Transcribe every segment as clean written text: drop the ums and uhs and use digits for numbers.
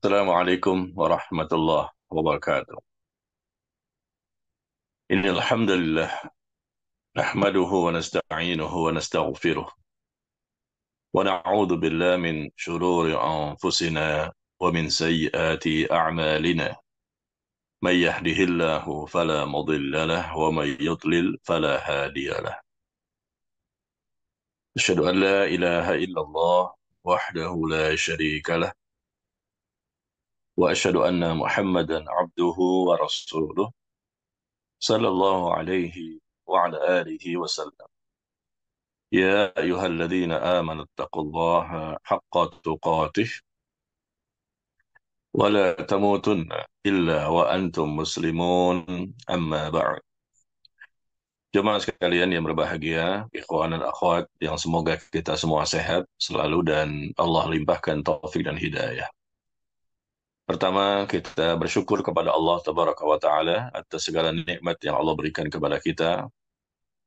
Assalamualaikum warahmatullahi wabarakatuh. Innal hamdalillah nahmaduhu wa nasta'inuhu wa nastaghfiruh wa na'udzu billahi min shururi anfusina wa min sayyiati a'malina. May yahdihillahu fala mudilla lahu wa may yudlil fala hadiya lahu. Asyhadu an la ilaha illallah wahdahu la syarika lah wa asyhadu anna Muhammadan abduhu wa rasuluh sallallahu alaihi wa ala alihi wa sallam. يا أيها الذين آمنوا اتقوا الله حق تقاته ولا تموتن إلا وأنتم مسلمون أما بعد. Jemaah sekalian yang berbahagia, ikhwan dan akhwat yang semoga kita semua sehat selalu dan Allah limpahkan taufik dan hidayah. Pertama, kita bersyukur kepada Allah Tabaraka wa Ta'ala atas segala nikmat yang Allah berikan kepada kita.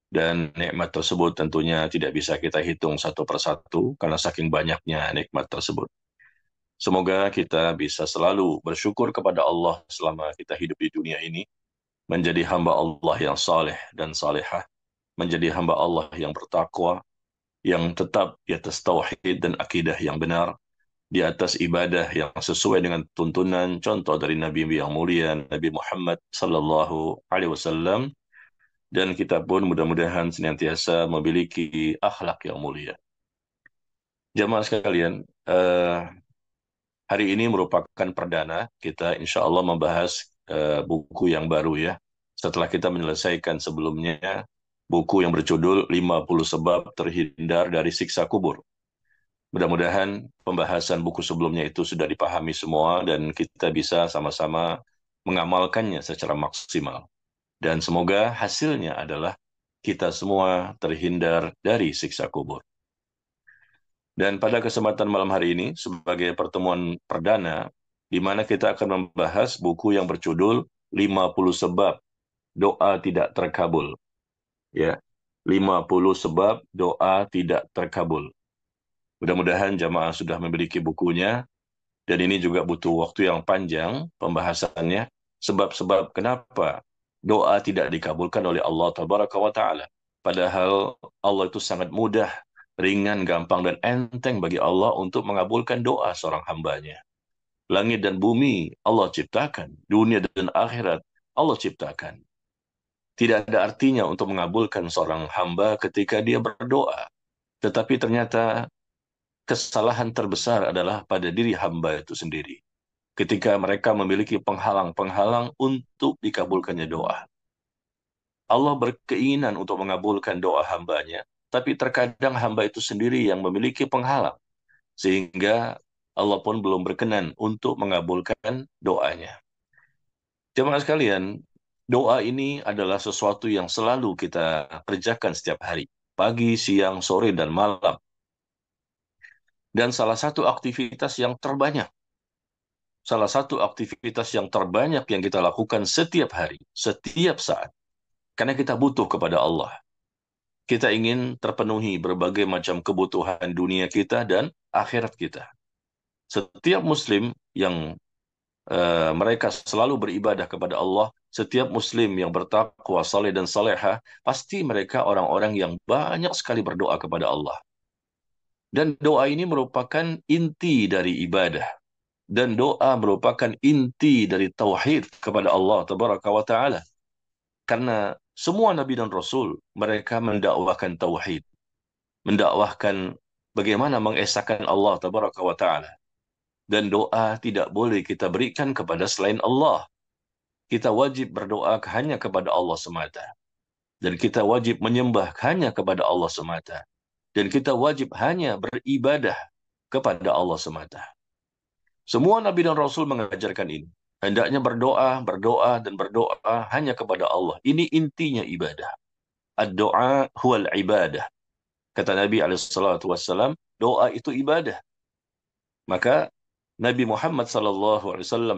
Dan nikmat tersebut tentunya tidak bisa kita hitung satu persatu karena saking banyaknya nikmat tersebut. Semoga kita bisa selalu bersyukur kepada Allah selama kita hidup di dunia ini, menjadi hamba Allah yang saleh dan salehah, menjadi hamba Allah yang bertakwa, yang tetap di atas tauhid dan akidah yang benar, di atas ibadah yang sesuai dengan tuntunan contoh dari Nabi yang mulia, Nabi Muhammad sallallahu alaihi wasallam, dan kita pun mudah-mudahan senantiasa memiliki akhlak yang mulia. Jamaah sekalian, hari ini merupakan perdana kita insya Allah membahas buku yang baru ya. Setelah kita menyelesaikan sebelumnya buku yang berjudul 50 Sebab Terhindar dari Siksa Kubur. Mudah-mudahan pembahasan buku sebelumnya itu sudah dipahami semua dan kita bisa sama-sama mengamalkannya secara maksimal. Dan semoga hasilnya adalah kita semua terhindar dari siksa kubur. Dan pada kesempatan malam hari ini, sebagai pertemuan perdana, di mana kita akan membahas buku yang berjudul 50 Sebab Doa Tidak Terkabul. Ya, 50 Sebab Doa Tidak Terkabul. Mudah-mudahan jamaah sudah memiliki bukunya, dan ini juga butuh waktu yang panjang pembahasannya, sebab-sebab kenapa doa tidak dikabulkan oleh Allah Tabaraka wa Ta'ala. Padahal Allah itu sangat mudah, ringan, gampang, dan enteng bagi Allah untuk mengabulkan doa seorang hambanya. Langit dan bumi Allah ciptakan, dunia dan akhirat Allah ciptakan. Tidak ada artinya untuk mengabulkan seorang hamba ketika dia berdoa. Tetapi ternyata kesalahan terbesar adalah pada diri hamba itu sendiri. Ketika mereka memiliki penghalang-penghalang untuk dikabulkannya doa. Allah berkeinginan untuk mengabulkan doa hambanya, tapi terkadang hamba itu sendiri yang memiliki penghalang, sehingga Allah pun belum berkenan untuk mengabulkan doanya. Jemaah sekalian, doa ini adalah sesuatu yang selalu kita kerjakan setiap hari, pagi, siang, sore, dan malam. Dan salah satu aktivitas yang terbanyak yang kita lakukan setiap hari, setiap saat. Karena kita butuh kepada Allah. Kita ingin terpenuhi berbagai macam kebutuhan dunia kita dan akhirat kita. Setiap muslim yang mereka selalu beribadah kepada Allah, setiap muslim yang bertakwa, saleh dan salehah, pasti mereka orang-orang yang banyak sekali berdoa kepada Allah. Dan doa ini merupakan inti dari ibadah. Dan doa merupakan inti dari tauhid kepada Allah Tabaraka wa Ta'ala. Karena semua Nabi dan Rasul, mereka mendakwahkan tauhid. Mendakwahkan bagaimana mengesahkan Allah Tabaraka wa Ta'ala. Dan doa tidak boleh kita berikan kepada selain Allah. Kita wajib berdoa hanya kepada Allah semata. Dan kita wajib menyembah hanya kepada Allah semata. Dan kita wajib hanya beribadah kepada Allah semata. Semua Nabi dan Rasul mengajarkan ini. Hendaknya berdoa, berdoa, dan berdoa hanya kepada Allah. Ini intinya ibadah. Ad-doa huwal ibadah. Kata Nabi SAW, doa itu ibadah. Maka Nabi Muhammad SAW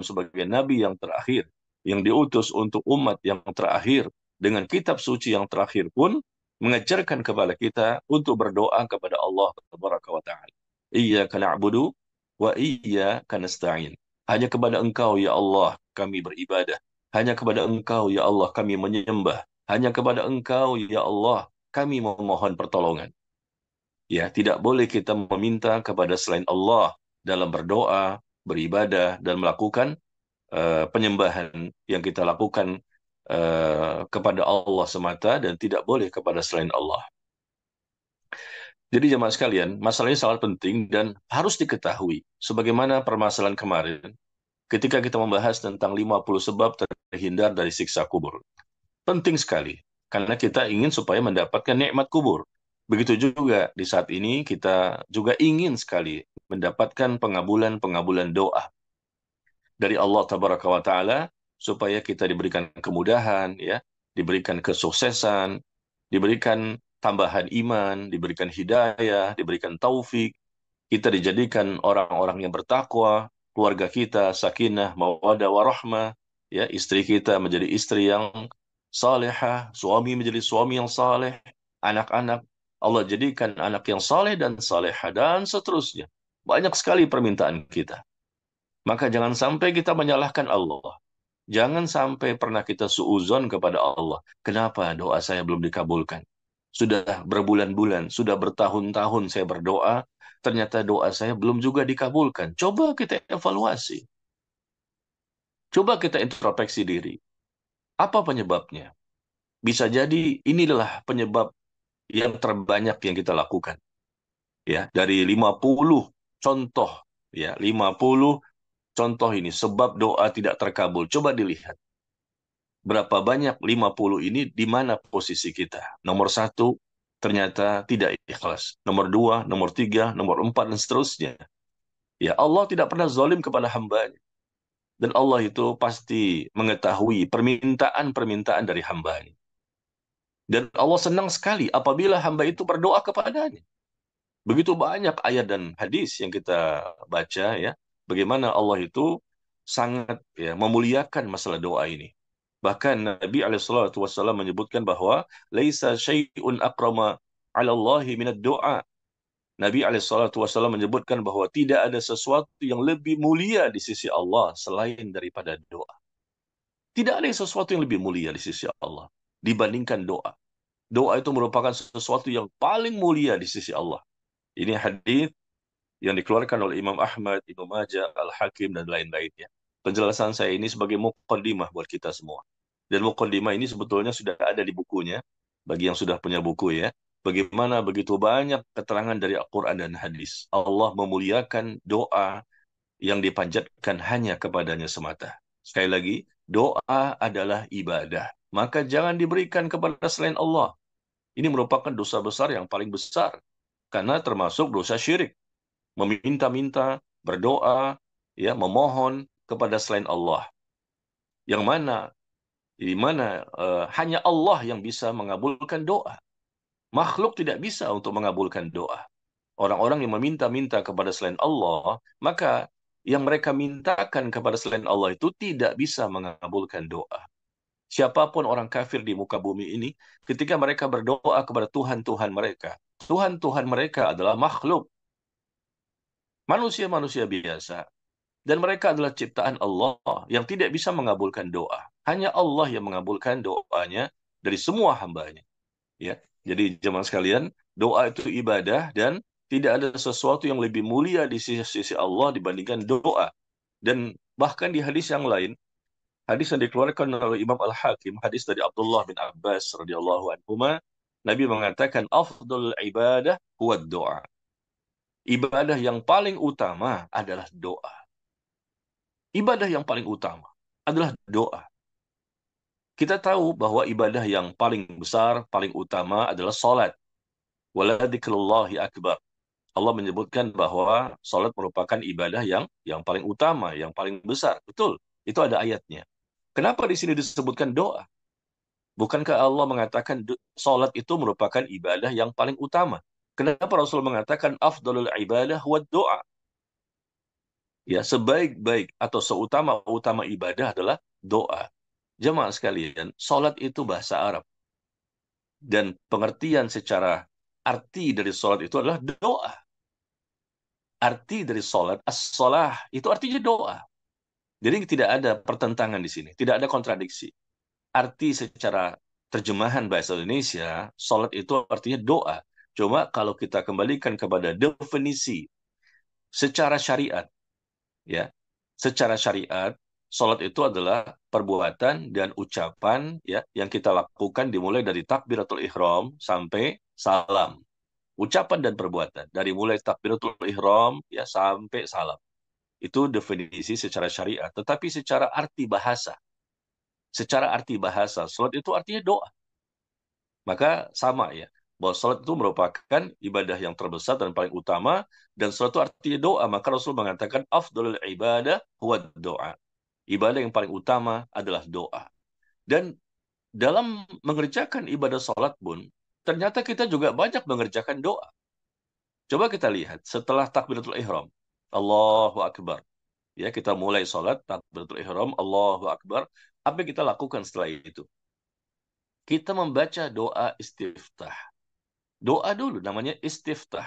sebagai Nabi yang terakhir, yang diutus untuk umat yang terakhir, dengan kitab suci yang terakhir pun, mengajarkan kepada kita untuk berdoa kepada Allah Tabaraka wa Ta'ala. Iyyaka na'budu wa iyyaka nasta'in. Hanya kepada Engkau, ya Allah, kami beribadah. Hanya kepada Engkau, ya Allah, kami menyembah. Hanya kepada Engkau, ya Allah, kami memohon pertolongan. Ya, tidak boleh kita meminta kepada selain Allah dalam berdoa, beribadah, dan melakukan penyembahan yang kita lakukan kepada Allah semata dan tidak boleh kepada selain Allah. Jadi jemaah sekalian, masalah ini sangat penting dan harus diketahui. Sebagaimana permasalahan kemarin, ketika kita membahas tentang 50 sebab terhindar dari siksa kubur. Penting sekali, karena kita ingin supaya mendapatkan nikmat kubur. Begitu juga di saat ini kita juga ingin sekali mendapatkan pengabulan-pengabulan doa dari Allah Tabaraka wa Ta'ala, supaya kita diberikan kemudahan, ya, diberikan kesuksesan, diberikan tambahan iman, diberikan hidayah, diberikan taufik, kita dijadikan orang-orang yang bertakwa, keluarga kita sakinah, mawaddah warahmah, ya, istri kita menjadi istri yang salehah, suami menjadi suami yang saleh, anak-anak Allah jadikan anak yang saleh dan salehah dan seterusnya. Banyak sekali permintaan kita. Maka jangan sampai kita menyalahkan Allah. Jangan sampai pernah kita suuzon kepada Allah. Kenapa doa saya belum dikabulkan? Sudah berbulan-bulan, sudah bertahun-tahun saya berdoa, ternyata doa saya belum juga dikabulkan. Coba kita evaluasi. Coba kita introspeksi diri. Apa penyebabnya? Bisa jadi inilah penyebab yang terbanyak yang kita lakukan. Ya, dari 50 contoh, ya, 50 contoh ini sebab doa tidak terkabul. Coba dilihat. Berapa banyak 50 ini di mana posisi kita? Nomor satu, ternyata tidak ikhlas. Nomor dua, nomor tiga, nomor empat, dan seterusnya. Ya, Allah tidak pernah zalim kepada hambanya. Dan Allah itu pasti mengetahui permintaan-permintaan dari hambanya. Dan Allah senang sekali apabila hamba itu berdoa kepadanya. Begitu banyak ayat dan hadis yang kita baca, ya, bagaimana Allah itu sangat, ya, memuliakan masalah doa ini. Bahkan Nabi SAW menyebutkan bahwa laisa syai'un akrama 'ala Allahi minad doa. Nabi SAW menyebutkan bahwa tidak ada sesuatu yang lebih mulia di sisi Allah selain daripada doa. Tidak ada sesuatu yang lebih mulia di sisi Allah dibandingkan doa. Doa itu merupakan sesuatu yang paling mulia di sisi Allah. Ini hadis yang dikeluarkan oleh Imam Ahmad, Ibnu Majah, Al-Hakim, dan lain-lainnya. Penjelasan saya ini sebagai muqaddimah buat kita semua. Dan muqaddimah ini sebetulnya sudah ada di bukunya, bagi yang sudah punya buku, ya. Bagaimana begitu banyak keterangan dari Al-Quran dan hadis. Allah memuliakan doa yang dipanjatkan hanya kepadanya semata. Sekali lagi, doa adalah ibadah. Maka jangan diberikan kepada selain Allah. Ini merupakan dosa besar yang paling besar. Karena termasuk dosa syirik. Meminta-minta, berdoa, ya, memohon kepada selain Allah. Yang mana, di mana hanya Allah yang bisa mengabulkan doa. Makhluk tidak bisa untuk mengabulkan doa. Orang-orang yang meminta-minta kepada selain Allah, maka yang mereka mintakan kepada selain Allah itu tidak bisa mengabulkan doa. Siapapun orang kafir di muka bumi ini, ketika mereka berdoa kepada Tuhan-Tuhan mereka, Tuhan-Tuhan mereka adalah makhluk, manusia-manusia biasa. Dan mereka adalah ciptaan Allah yang tidak bisa mengabulkan doa. Hanya Allah yang mengabulkan doanya dari semua hambanya. Ya, jadi jemaah sekalian, doa itu ibadah dan tidak ada sesuatu yang lebih mulia di sisi Allah dibandingkan doa. Dan bahkan di hadis yang lain, hadis yang dikeluarkan oleh Imam Al-Hakim, hadis dari Abdullah bin Abbas radhiyallahu anhuma, Nabi mengatakan afdal ibadah huwa doa. Ibadah yang paling utama adalah doa. Ibadah yang paling utama adalah doa. Kita tahu bahwa ibadah yang paling besar, paling utama adalah salat. Wala dzikrullahi akbar. Allah menyebutkan bahwa salat merupakan ibadah yang paling utama, yang paling besar. Betul, itu ada ayatnya. Kenapa di sini disebutkan doa? Bukankah Allah mengatakan salat itu merupakan ibadah yang paling utama? Kenapa Rasul mengatakan afdalul ibadah wa doa? Ya, sebaik-baik atau seutama-utama ibadah adalah doa. Jemaah sekalian, salat itu bahasa Arab. Dan pengertian secara arti dari salat itu adalah doa. Arti dari salat, as-salah, itu artinya doa. Jadi tidak ada pertentangan di sini, tidak ada kontradiksi. Arti secara terjemahan bahasa Indonesia, salat itu artinya doa. Cuma kalau kita kembalikan kepada definisi secara syariat, ya, secara syariat, salat itu adalah perbuatan dan ucapan ya yang kita lakukan dimulai dari takbiratul ihram sampai salam. Ucapan dan perbuatan dari mulai takbiratul ihram ya sampai salam. Itu definisi secara syariat. Tetapi secara arti bahasa, salat itu artinya doa. Maka sama ya, bahwa salat itu merupakan ibadah yang terbesar dan paling utama, dan salat itu artinya doa. Maka Rasul mengatakan, afdalul ibadah huwa doa. Ibadah yang paling utama adalah doa. Dan dalam mengerjakan ibadah salat pun, ternyata kita juga banyak mengerjakan doa. Coba kita lihat, setelah takbiratul ihram, Allahu Akbar. Ya, kita mulai salat, takbiratul ihram, Allahu Akbar. Apa yang kita lakukan setelah itu? Kita membaca doa istiftah. Doa dulu namanya istiftah.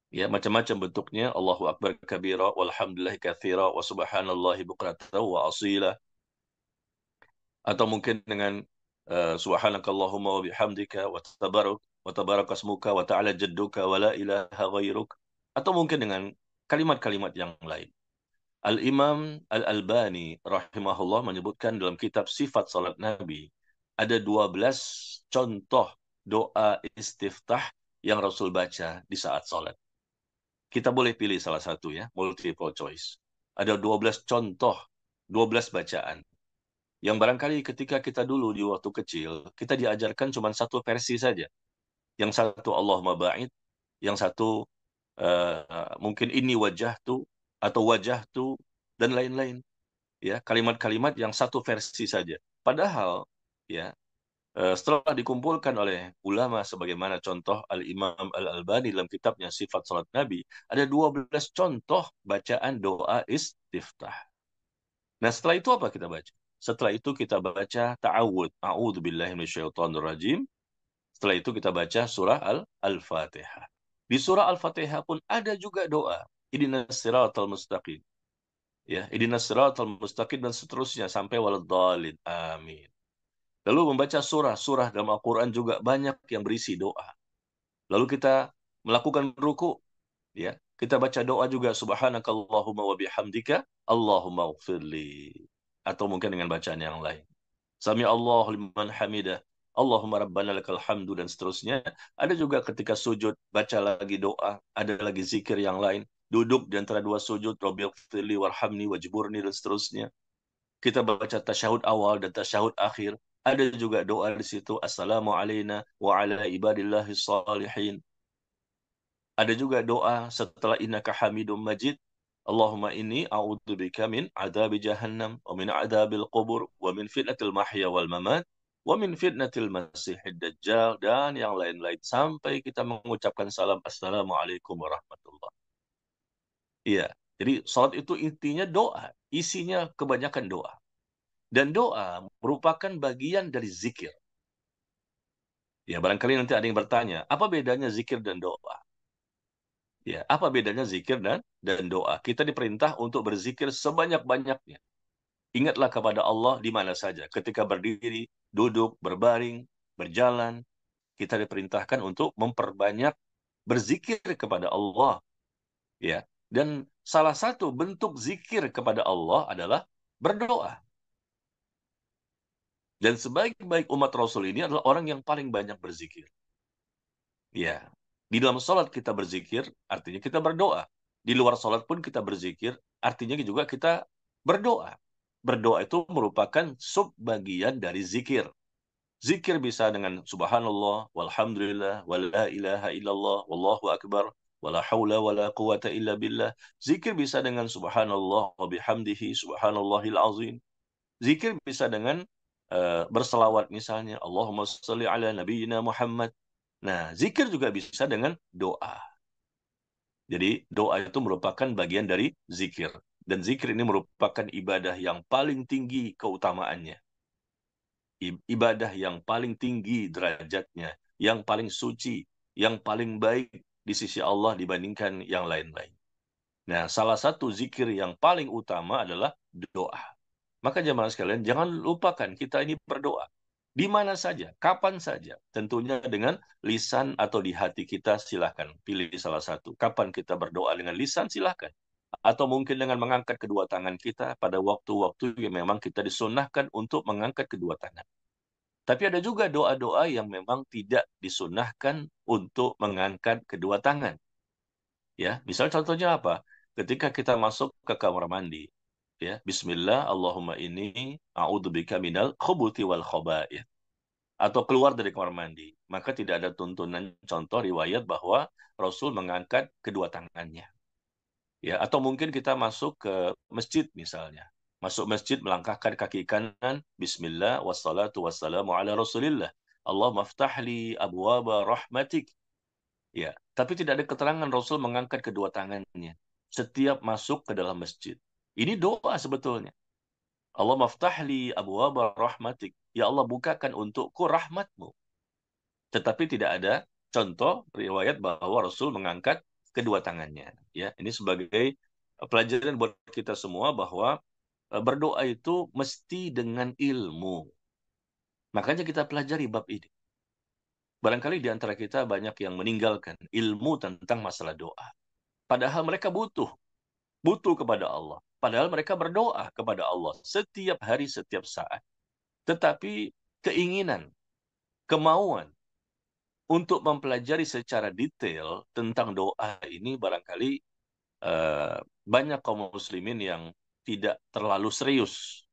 Ya, macam-macam bentuknya. Allahu Akbar kabira, walhamdulillahi katsira, wa subhanallahi bukratan wa asila. Atau mungkin dengan subhanakallahumma wa bihamdika wa tabarakasmuka wa ta'ala jadduka wa la ilaha ghairuk. Atau mungkin dengan kalimat-kalimat yang lain. Al-Imam Al-Albani rahimahullah menyebutkan dalam kitab Sifat Salat Nabi ada 12 contoh doa istiftah yang Rasul baca di saat salat. Kita boleh pilih salah satu ya, multiple choice. Ada 12 contoh, 12 bacaan. Yang barangkali ketika kita dulu di waktu kecil, kita diajarkan cuma satu versi saja. Yang satu Allahumma ba'id, yang satu mungkin ini wajah tu atau wajah tu dan lain-lain, ya kalimat-kalimat yang satu versi saja. Padahal ya setelah dikumpulkan oleh ulama sebagaimana contoh Al-Imam Al-Albani dalam kitabnya Sifat Salat Nabi, ada 12 contoh bacaan doa istiftah. Nah, setelah itu apa kita baca? Setelah itu kita baca ta'awud, a'udzu billahi minasyaitonir rajim. Setelah itu kita baca surah Al-Fatihah. Di surah Al-Fatihah pun ada juga doa. Ihdinas siratal mustaqim. Ya, ihdinas siratal mustaqim dan seterusnya sampai waladhdallin. Amin. Lalu membaca surah-surah dalam Al-Quran juga banyak yang berisi doa. Lalu kita melakukan ruku, ya, kita baca doa juga subhanakallahumma wa bihamdika Allahumma ghfirli. Atau mungkin dengan bacaan yang lain. Sami Allahu liman hamidah. Allahumma rabbana lakal hamdu dan seterusnya. Ada juga ketika sujud, baca lagi doa, ada lagi zikir yang lain. Duduk di antara dua sujud, Rabbighfirli warhamni wajburni dan seterusnya. Kita baca tasyahud awal dan tasyahud akhir. Ada juga doa di situ, Assalamu alayna wa ala ibadillahi salihin. Ada juga doa setelah innaka hamidum majid. Allahumma inni a'udzubika min adabi jahannam wa min adabil qubur wa min fitnatil mahya wal mamat wa min fitnatil masihid dajjal dan yang lain-lain sampai kita mengucapkan salam assalamualaikum warahmatullah. Iya, jadi salat itu intinya doa, isinya kebanyakan doa. Dan doa merupakan bagian dari zikir. Ya, barangkali nanti ada yang bertanya, apa bedanya zikir dan doa? Ya, apa bedanya zikir dan doa? Kita diperintah untuk berzikir sebanyak-banyaknya. Ingatlah kepada Allah di mana saja. Ketika berdiri, duduk, berbaring, berjalan, kita diperintahkan untuk memperbanyak berzikir kepada Allah. Ya, dan salah satu bentuk zikir kepada Allah adalah berdoa. Dan sebaik-baik umat Rasul ini adalah orang yang paling banyak berzikir. Ya, di dalam sholat kita berzikir, artinya kita berdoa. Di luar sholat pun kita berzikir, artinya juga kita berdoa. Berdoa itu merupakan subbagian dari zikir. Zikir bisa dengan subhanallah, walhamdulillah, wala ilaha illallah, wallahu akbar, wala hawla wala quwata illa billah. Zikir bisa dengan subhanallah wa bihamdihi, subhanallahil azim. Zikir bisa dengan berselawat misalnya, Allahumma sholli ala nabiyyina Muhammad. Nah, zikir juga bisa dengan doa. Jadi, doa itu merupakan bagian dari zikir. Dan zikir ini merupakan ibadah yang paling tinggi keutamaannya. Ibadah yang paling tinggi derajatnya, yang paling suci, yang paling baik di sisi Allah dibandingkan yang lain-lain. Nah, salah satu zikir yang paling utama adalah doa. Maka jemaah sekalian, jangan lupakan kita ini berdoa. Di mana saja, kapan saja. Tentunya dengan lisan atau di hati kita, silahkan. Pilih salah satu. Kapan kita berdoa dengan lisan, silahkan. Atau mungkin dengan mengangkat kedua tangan kita pada waktu-waktu yang memang kita disunnahkan untuk mengangkat kedua tangan. Tapi ada juga doa-doa yang memang tidak disunnahkan untuk mengangkat kedua tangan. Ya, misal contohnya apa? Ketika kita masuk ke kamar mandi, ya, Bismillah, Allahumma inni a'udzubika minal khubuthi wal khaba'ith. Atau keluar dari kamar mandi, maka tidak ada tuntunan contoh riwayat bahwa Rasul mengangkat kedua tangannya. Ya, atau mungkin kita masuk ke masjid misalnya. Masuk masjid melangkahkan kaki kanan, Bismillah wassalatu wassalamu ala Rasulillah. Allah maftahli abwaba rahmatik. Ya, tapi tidak ada keterangan Rasul mengangkat kedua tangannya setiap masuk ke dalam masjid. Ini doa sebetulnya. Allah maftahli abwaba rahmatik. Ya Allah, bukakan untukku rahmatmu. Tetapi tidak ada contoh riwayat bahwa Rasul mengangkat kedua tangannya. Ya, ini sebagai pelajaran buat kita semua bahwa berdoa itu mesti dengan ilmu. Makanya kita pelajari bab ini. Barangkali di antara kita banyak yang meninggalkan ilmu tentang masalah doa. Padahal mereka butuh kepada Allah. Padahal mereka berdoa kepada Allah setiap hari, setiap saat. Tetapi keinginan, kemauan untuk mempelajari secara detail tentang doa ini barangkali banyak kaum muslimin yang tidak terlalu serius,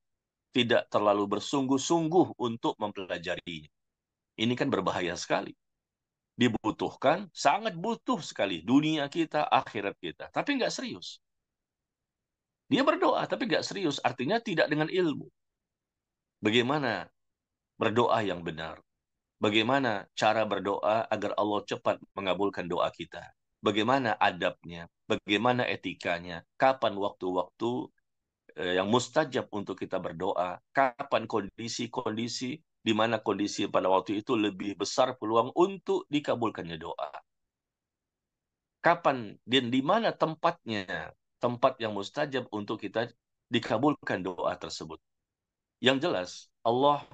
tidak terlalu bersungguh-sungguh untuk mempelajarinya. Ini kan berbahaya sekali. Dibutuhkan, sangat butuh sekali dunia kita, akhirat kita. Tapi nggak serius. Dia berdoa, tapi nggak serius. Artinya tidak dengan ilmu. Bagaimana berdoa yang benar? Bagaimana cara berdoa agar Allah cepat mengabulkan doa kita? Bagaimana adabnya? Bagaimana etikanya? Kapan waktu-waktu yang mustajab untuk kita berdoa? Kapan kondisi-kondisi di mana kondisi pada waktu itu lebih besar peluang untuk dikabulkannya doa? Kapan dan di mana tempatnya? Tempat yang mustajab untuk kita dikabulkan doa tersebut. Yang jelas, Allah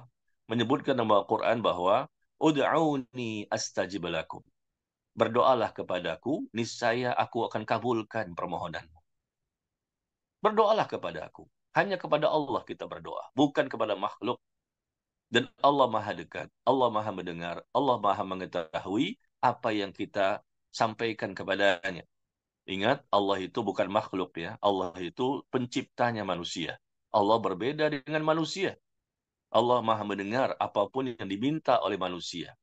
menyebutkan dalam Al-Quran bahwa Ud'auni astajib lakum. Berdoalah kepadaku, niscaya aku akan kabulkan permohonanmu. Berdoalah kepada aku. Hanya kepada Allah kita berdoa, bukan kepada makhluk. Dan Allah Maha dekat, Allah Maha mendengar, Allah Maha mengetahui apa yang kita sampaikan kepadanya. Ingat, Allah itu bukan makhluk ya. Allah itu penciptanya manusia. Allah berbeda dengan manusia. Allah Maha mendengar apapun yang diminta oleh manusia.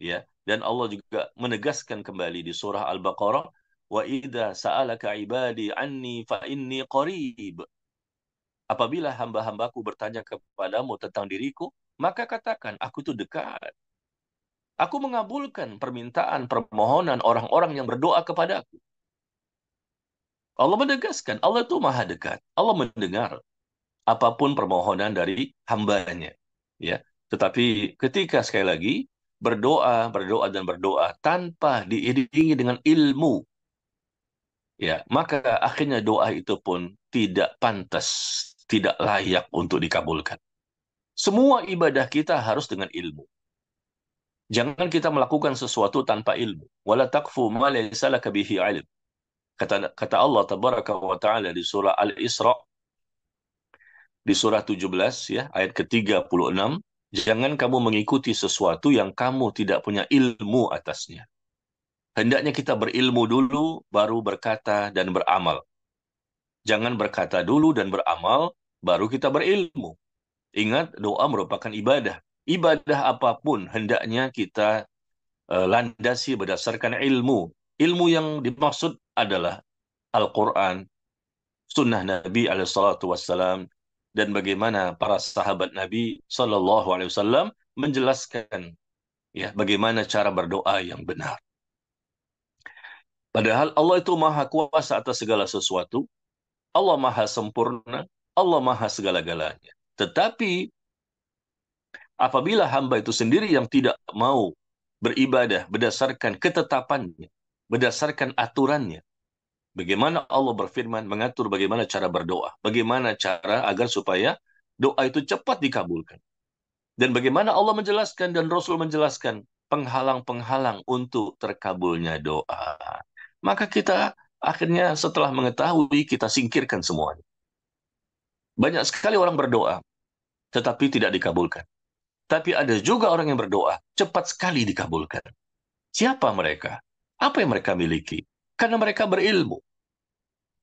Ya, dan Allah juga menegaskan kembali di surah Al-Baqarah, wa idza sa'alaka ibadi anni fa inni qarib. Apabila hamba-hambaku bertanya kepadamu tentang diriku, maka katakan, aku itu dekat. Aku mengabulkan permintaan, permohonan orang-orang yang berdoa kepadaku. Allah menegaskan, Allah itu maha dekat. Allah mendengar apapun permohonan dari hambanya. Ya, tetapi ketika sekali lagi berdoa, berdoa dan berdoa tanpa diiringi dengan ilmu, ya, maka akhirnya doa itu pun tidak pantas, tidak layak untuk dikabulkan. Semua ibadah kita harus dengan ilmu. Jangan kita melakukan sesuatu tanpa ilmu. Wala taqfu ma laysa laka bihi ilm. Kata Allah tabaraka wa taala di surah Al-Isra di surah 17 ya ayat ke-36, jangan kamu mengikuti sesuatu yang kamu tidak punya ilmu atasnya. Hendaknya kita berilmu dulu baru berkata dan beramal. Jangan berkata dulu dan beramal baru kita berilmu. Ingat, doa merupakan ibadah. Ibadah apapun hendaknya kita landasi berdasarkan ilmu. Ilmu yang dimaksud adalah Al-Quran, sunnah Nabi SAW, dan bagaimana para sahabat Nabi SAW menjelaskan ya bagaimana cara berdoa yang benar. Padahal Allah itu maha kuasa atas segala sesuatu, Allah maha sempurna, Allah maha segala-galanya. Tetapi apabila hamba itu sendiri yang tidak mau beribadah berdasarkan ketetapannya, berdasarkan aturannya, Bagaimana Allah berfirman, mengatur bagaimana cara berdoa, bagaimana cara agar supaya doa itu cepat dikabulkan. Dan bagaimana Allah menjelaskan dan Rasul menjelaskan penghalang-penghalang untuk terkabulnya doa. Maka kita akhirnya setelah mengetahui, kita singkirkan semuanya. Banyak sekali orang berdoa, tetapi tidak dikabulkan. Tapi ada juga orang yang berdoa, cepat sekali dikabulkan. Siapa mereka? Apa yang mereka miliki? Karena mereka berilmu.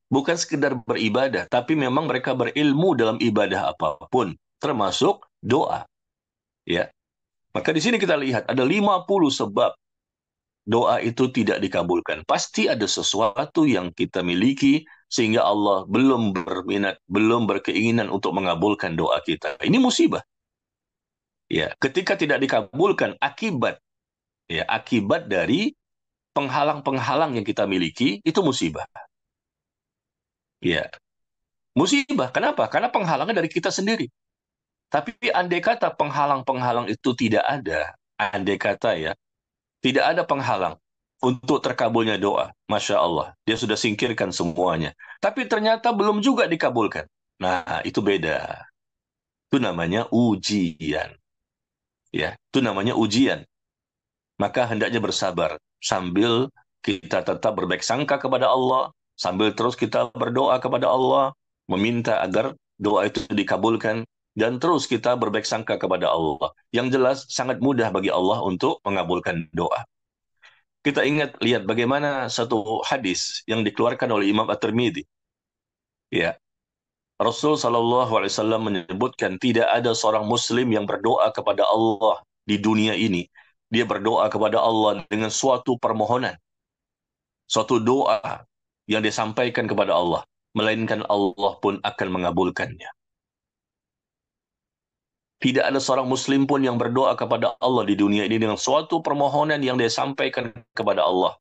Bukan sekedar beribadah, tapi memang mereka berilmu dalam ibadah apapun, termasuk doa. Ya, maka di sini kita lihat ada 50 sebab doa itu tidak dikabulkan. Pasti ada sesuatu yang kita miliki sehingga Allah belum berminat, belum berkeinginan untuk mengabulkan doa kita. Ini musibah. Ya, ketika tidak dikabulkan akibat dari penghalang-penghalang yang kita miliki itu musibah. Ya, musibah. Kenapa? Karena penghalangnya dari kita sendiri. Tapi andai kata penghalang-penghalang itu tidak ada, andai kata ya, tidak ada penghalang untuk terkabulnya doa. Masya Allah, dia sudah singkirkan semuanya. Tapi ternyata belum juga dikabulkan. Nah, itu beda. Itu namanya ujian. Ya, itu namanya ujian. Maka hendaknya bersabar sambil kita tetap berbaik sangka kepada Allah, sambil terus kita berdoa kepada Allah, meminta agar doa itu dikabulkan, dan terus kita berbaik sangka kepada Allah. Yang jelas sangat mudah bagi Allah untuk mengabulkan doa. Kita lihat bagaimana satu hadis yang dikeluarkan oleh Imam At-Tirmidzi. Ya, Rasul Shallallahu Alaihi Wasallam menyebutkan tidak ada seorang Muslim yang berdoa kepada Allah di dunia ini. Dia berdoa kepada Allah dengan suatu permohonan, suatu doa yang disampaikan kepada Allah, melainkan Allah pun akan mengabulkannya. Tidak ada seorang Muslim pun yang berdoa kepada Allah di dunia ini dengan suatu permohonan yang dia sampaikan kepada Allah,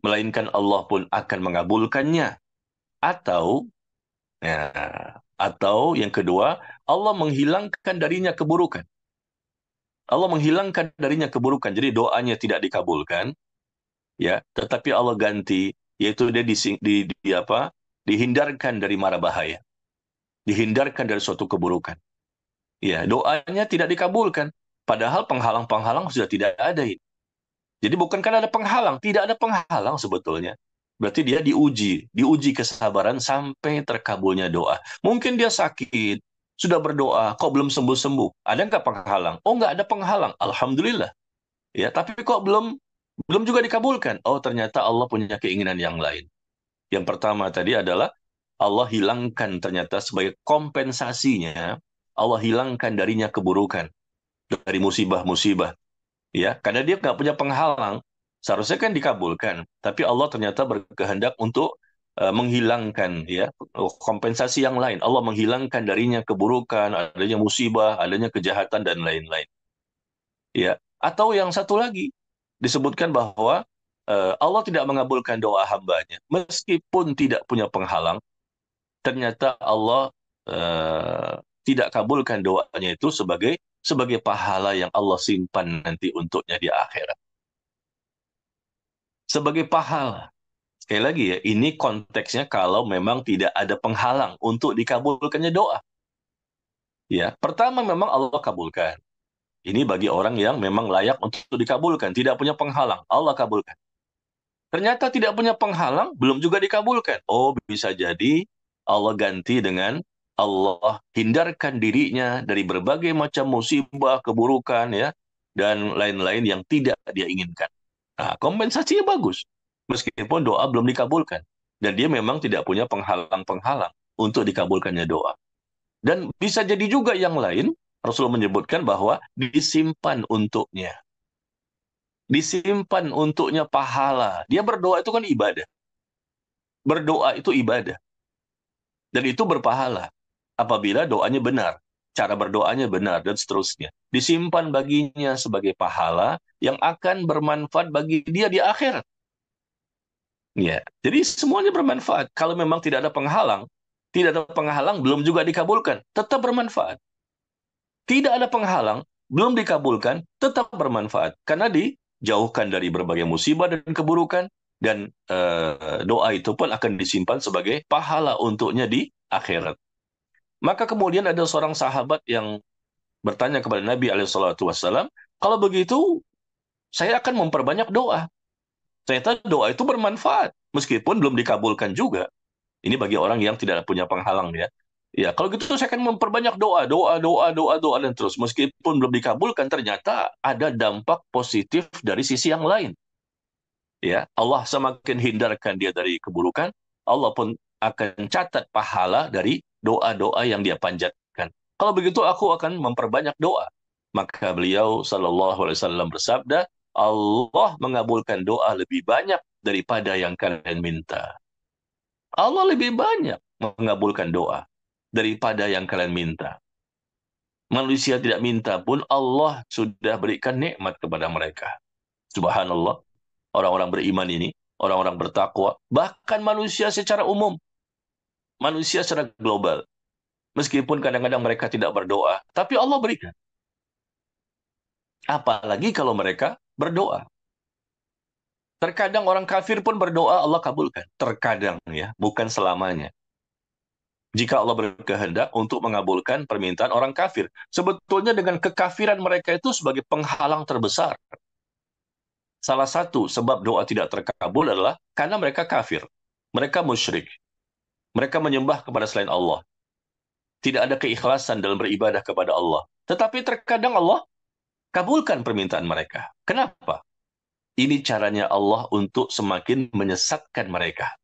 melainkan Allah pun akan mengabulkannya. Atau, ya, atau yang kedua, Allah menghilangkan darinya keburukan. Allah menghilangkan darinya keburukan. Jadi doanya tidak dikabulkan, ya, tetapi Allah ganti, yaitu dia dihindarkan dari mara bahaya, dihindarkan dari suatu keburukan. Ya, doanya tidak dikabulkan, padahal penghalang-penghalang sudah tidak ada ini. Jadi bukan karena ada penghalang, tidak ada penghalang sebetulnya. Berarti dia diuji kesabaran sampai terkabulnya doa. Mungkin dia sakit, sudah berdoa, kok belum sembuh-sembuh? Ada nggak penghalang? Oh, nggak ada penghalang. Alhamdulillah. Ya, tapi kok belum belum juga dikabulkan? Oh, ternyata Allah punya keinginan yang lain. Yang pertama tadi adalah Allah hilangkan ternyata sebagai kompensasinya, Allah hilangkan darinya keburukan, dari musibah-musibah. Ya, karena dia nggak punya penghalang, seharusnya kan dikabulkan, tapi Allah ternyata berkehendak untuk menghilangkan ya kompensasi yang lain. Allah menghilangkan darinya keburukan, adanya musibah, adanya kejahatan dan lain-lain. Ya, atau yang satu lagi disebutkan bahwa Allah tidak mengabulkan doa hambanya meskipun tidak punya penghalang. Ternyata Allah eh, tidak kabulkan doanya itu sebagai pahala yang Allah simpan nanti untuknya di akhirat. Sebagai pahala. Sekali lagi ya, ini konteksnya kalau memang tidak ada penghalang untuk dikabulkannya doa. Ya, pertama memang Allah kabulkan. Ini bagi orang yang memang layak untuk dikabulkan, tidak punya penghalang, Allah kabulkan. Ternyata tidak punya penghalang, belum juga dikabulkan. Oh, bisa jadi Allah ganti dengan Allah hindarkan dirinya dari berbagai macam musibah, keburukan, ya, dan lain-lain yang tidak dia inginkan. Nah, kompensasinya bagus. Meskipun doa belum dikabulkan. Dan dia memang tidak punya penghalang-penghalang untuk dikabulkannya doa. Dan bisa jadi juga yang lain, Rasulullah menyebutkan bahwa disimpan untuknya. Disimpan untuknya pahala. Dia berdoa itu kan ibadah. Berdoa itu ibadah. Dan itu berpahala. Apabila doanya benar. Cara berdoanya benar dan seterusnya. Disimpan baginya sebagai pahala yang akan bermanfaat bagi dia di akhirat. Ya, jadi semuanya bermanfaat. Kalau memang tidak ada penghalang belum juga dikabulkan, tetap bermanfaat. Tidak ada penghalang, belum dikabulkan, tetap bermanfaat. Karena dijauhkan dari berbagai musibah dan keburukan, dan doa itu pun akan disimpan sebagai pahala untuknya di akhirat. Maka kemudian ada seorang sahabat yang bertanya kepada Nabi SAW, kalau begitu saya akan memperbanyak doa. Ternyata doa itu bermanfaat, meskipun belum dikabulkan juga. Ini bagi orang yang tidak punya penghalang ya. Ya, kalau gitu saya akan memperbanyak doa, doa, doa, doa, doa, dan terus. Meskipun belum dikabulkan, ternyata ada dampak positif dari sisi yang lain. Ya, Allah semakin hindarkan dia dari keburukan, Allah pun akan catat pahala dari doa-doa yang dia panjatkan. Kalau begitu aku akan memperbanyak doa. Maka beliau sallallahu alaihi wasallam bersabda, Allah mengabulkan doa lebih banyak daripada yang kalian minta. Allah lebih banyak mengabulkan doa daripada yang kalian minta. Manusia tidak minta pun Allah sudah berikan nikmat kepada mereka. Subhanallah. Orang-orang beriman ini, orang-orang bertakwa, bahkan manusia secara umum, manusia secara global. Meskipun kadang-kadang mereka tidak berdoa, tapi Allah berikan. Apalagi kalau mereka berdoa. Terkadang orang kafir pun berdoa, Allah kabulkan. Terkadang ya, bukan selamanya. Jika Allah berkehendak untuk mengabulkan permintaan orang kafir. Sebetulnya dengan kekafiran mereka itu sebagai penghalang terbesar. Salah satu sebab doa tidak terkabul adalah karena mereka kafir. Mereka musyrik. Mereka menyembah kepada selain Allah. Tidak ada keikhlasan dalam beribadah kepada Allah. Tetapi terkadang Allah kabulkan permintaan mereka. Kenapa? Ini caranya Allah untuk semakin menyesatkan mereka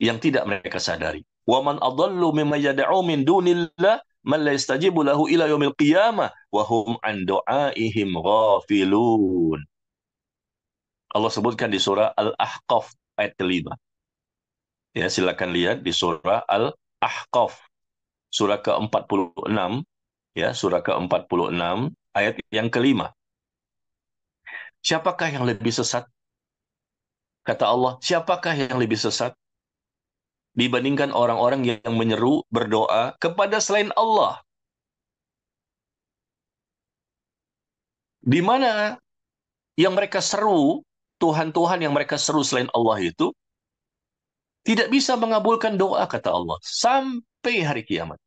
yang tidak mereka sadari. Wa man adallu mimma yad'u min dunillah man la yastajibu lahu ila yaumil qiyamah wa hum an du'aihim ghafilun. Allah sebutkan di surah Al-Ahqaf ayat kelima. Ya, silakan lihat di surah Al-Ahqaf surah ke-46 ya, surah ke-46 ayat yang kelima. Siapakah yang lebih sesat? Kata Allah, siapakah yang lebih sesat dibandingkan orang-orang yang menyeru berdoa kepada selain Allah? Di mana yang mereka seru, Tuhan-Tuhan yang mereka seru selain Allah itu, tidak bisa mengabulkan doa, kata Allah, sampai hari kiamat.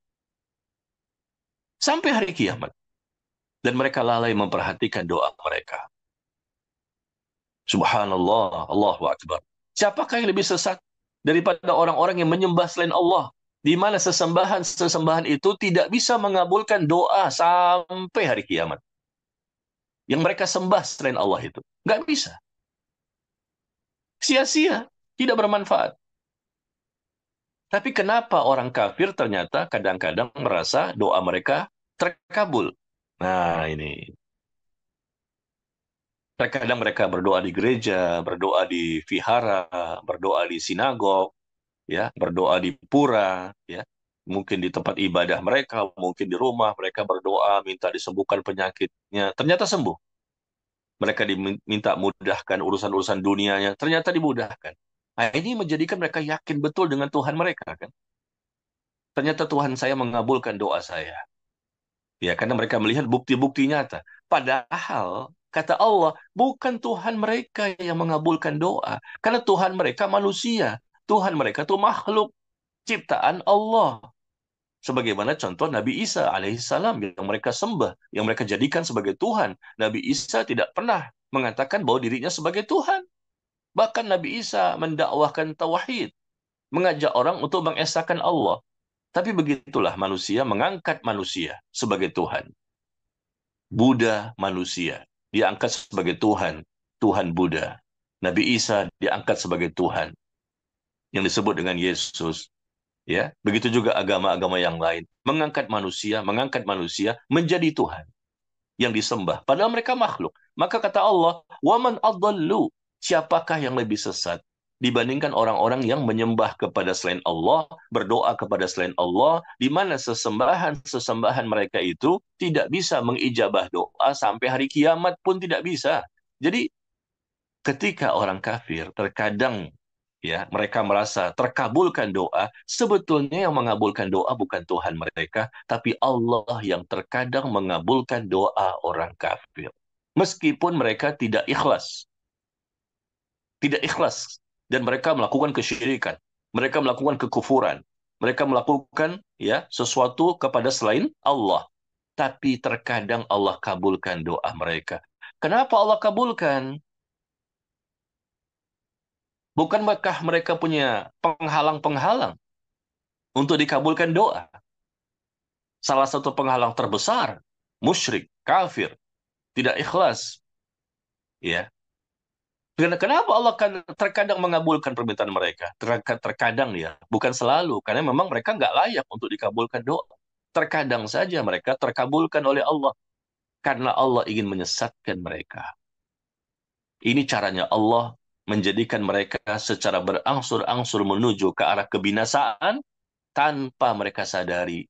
Sampai hari kiamat. Dan mereka lalai memperhatikan doa mereka. Subhanallah, Allahu Akbar. Siapakah yang lebih sesat daripada orang-orang yang menyembah selain Allah? Di mana sesembahan-sesembahan itu tidak bisa mengabulkan doa sampai hari kiamat. Yang mereka sembah selain Allah itu. Nggak bisa. Sia-sia. Tidak bermanfaat. Tapi kenapa orang kafir ternyata kadang-kadang merasa doa mereka terkabul? Nah, ini. Terkadang mereka berdoa di gereja, berdoa di vihara, berdoa di sinagog, ya, berdoa di pura, ya, mungkin di tempat ibadah mereka, mungkin di rumah mereka berdoa minta disembuhkan penyakitnya, ternyata sembuh. Mereka diminta mudahkan urusan-urusan dunianya, ternyata dimudahkan. Nah, ini menjadikan mereka yakin betul dengan Tuhan mereka kan. Ternyata Tuhan saya mengabulkan doa saya. Ya, karena mereka melihat bukti-bukti nyata. Padahal kata Allah, bukan Tuhan mereka yang mengabulkan doa, karena Tuhan mereka manusia. Tuhan mereka itu makhluk ciptaan Allah. Sebagaimana contoh Nabi Isa alaihissalam yang mereka sembah, yang mereka jadikan sebagai Tuhan. Nabi Isa tidak pernah mengatakan bahwa dirinya sebagai Tuhan. Bahkan Nabi Isa mendakwahkan tauhid, mengajak orang untuk mengesahkan Allah. Tapi begitulah manusia mengangkat manusia sebagai Tuhan. Buddha manusia diangkat sebagai Tuhan, Tuhan Buddha. Nabi Isa diangkat sebagai Tuhan yang disebut dengan Yesus. Ya, begitu juga agama-agama yang lain mengangkat manusia menjadi Tuhan yang disembah padahal mereka makhluk. Maka kata Allah, "Waman adallu", siapakah yang lebih sesat dibandingkan orang-orang yang menyembah kepada selain Allah, berdoa kepada selain Allah, di mana sesembahan mereka itu tidak bisa mengijabah doa sampai hari kiamat pun tidak bisa. Jadi ketika orang kafir terkadang ya mereka merasa terkabulkan doa, sebetulnya yang mengabulkan doa bukan Tuhan mereka, tapi Allah yang terkadang mengabulkan doa orang kafir. Meskipun mereka tidak ikhlas. tidak ikhlas, dan mereka melakukan kesyirikan, mereka melakukan kekufuran, mereka melakukan ya sesuatu kepada selain Allah. Tapi terkadang Allah kabulkan doa mereka. Kenapa Allah kabulkan? Bukankah mereka punya penghalang-penghalang untuk dikabulkan doa? Salah satu penghalang terbesar, musyrik, kafir, tidak ikhlas. Ya, kenapa Allah kan terkadang mengabulkan permintaan mereka? Terkadang ya, bukan selalu, karena memang mereka nggak layak untuk dikabulkan doa. Terkadang saja mereka terkabulkan oleh Allah, karena Allah ingin menyesatkan mereka. Ini caranya Allah menjadikan mereka secara berangsur-angsur menuju ke arah kebinasaan tanpa mereka sadari.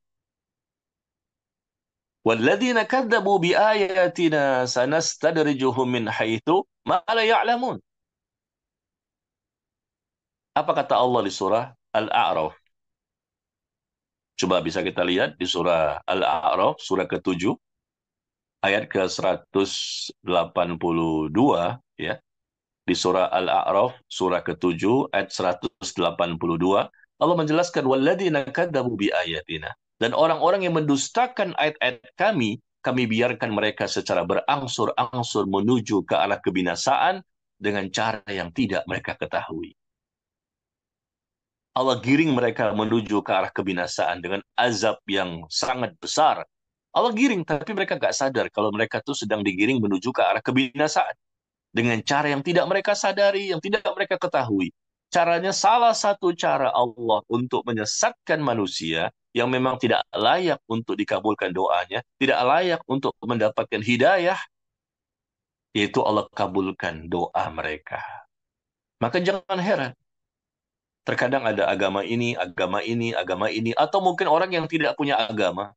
وَالَّذِينَ كَذَّبُوا بِآيَاتِنَا سَنَسْتَدْرِجُهُم مِّنْ حَيْثُ مَا لَا يَعْلَمُونَ. Apa kata Allah di surah Al-A'raf? Coba bisa kita lihat di surah Al-A'raf, surah ke-7, ayat ke-182, ya. Di surah Al-A'raf, surah ke-7, ayat 182, Allah menjelaskan, وَالَّذِينَ كَذَّبُوا بِآيَاتِنَا. Dan orang-orang yang mendustakan ayat-ayat kami biarkan mereka secara berangsur-angsur menuju ke arah kebinasaan dengan cara yang tidak mereka ketahui. Allah giring mereka menuju ke arah kebinasaan dengan azab yang sangat besar. Allah giring, tapi mereka nggak sadar kalau mereka tuh sedang digiring menuju ke arah kebinasaan dengan cara yang tidak mereka sadari, yang tidak mereka ketahui. Caranya, salah satu cara Allah untuk menyesatkan manusia yang memang tidak layak untuk dikabulkan doanya, tidak layak untuk mendapatkan hidayah, yaitu Allah kabulkan doa mereka. Maka jangan heran, terkadang ada agama ini, agama ini, agama ini, atau mungkin orang yang tidak punya agama,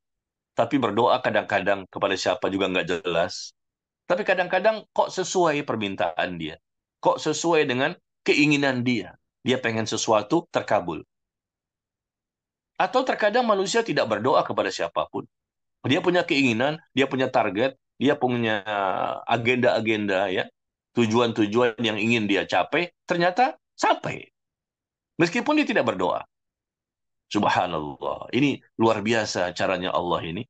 tapi berdoa kadang-kadang kepada siapa juga nggak jelas. Tapi kadang-kadang kok sesuai permintaan dia. Kok sesuai dengan keinginan dia. Dia pengen sesuatu, terkabul. Atau terkadang manusia tidak berdoa kepada siapapun. Dia punya keinginan, dia punya target, dia punya agenda-agenda, ya, tujuan-tujuan yang ingin dia capai, ternyata sampai. Meskipun dia tidak berdoa. Subhanallah. Ini luar biasa caranya Allah ini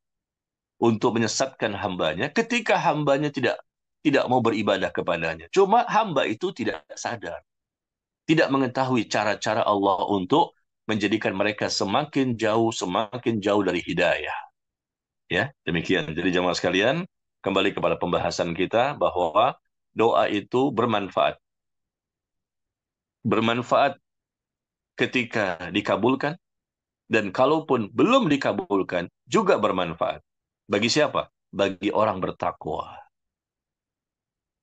untuk menyesatkan hambanya ketika hambanya tidak mau beribadah kepadanya. Cuma hamba itu tidak sadar, tidak mengetahui cara-cara Allah untuk menjadikan mereka semakin jauh dari hidayah. Ya, demikian. Jadi jemaah sekalian, kembali kepada pembahasan kita bahwa doa itu bermanfaat. Bermanfaat ketika dikabulkan, dan kalaupun belum dikabulkan juga bermanfaat. Bagi siapa? Bagi orang bertakwa.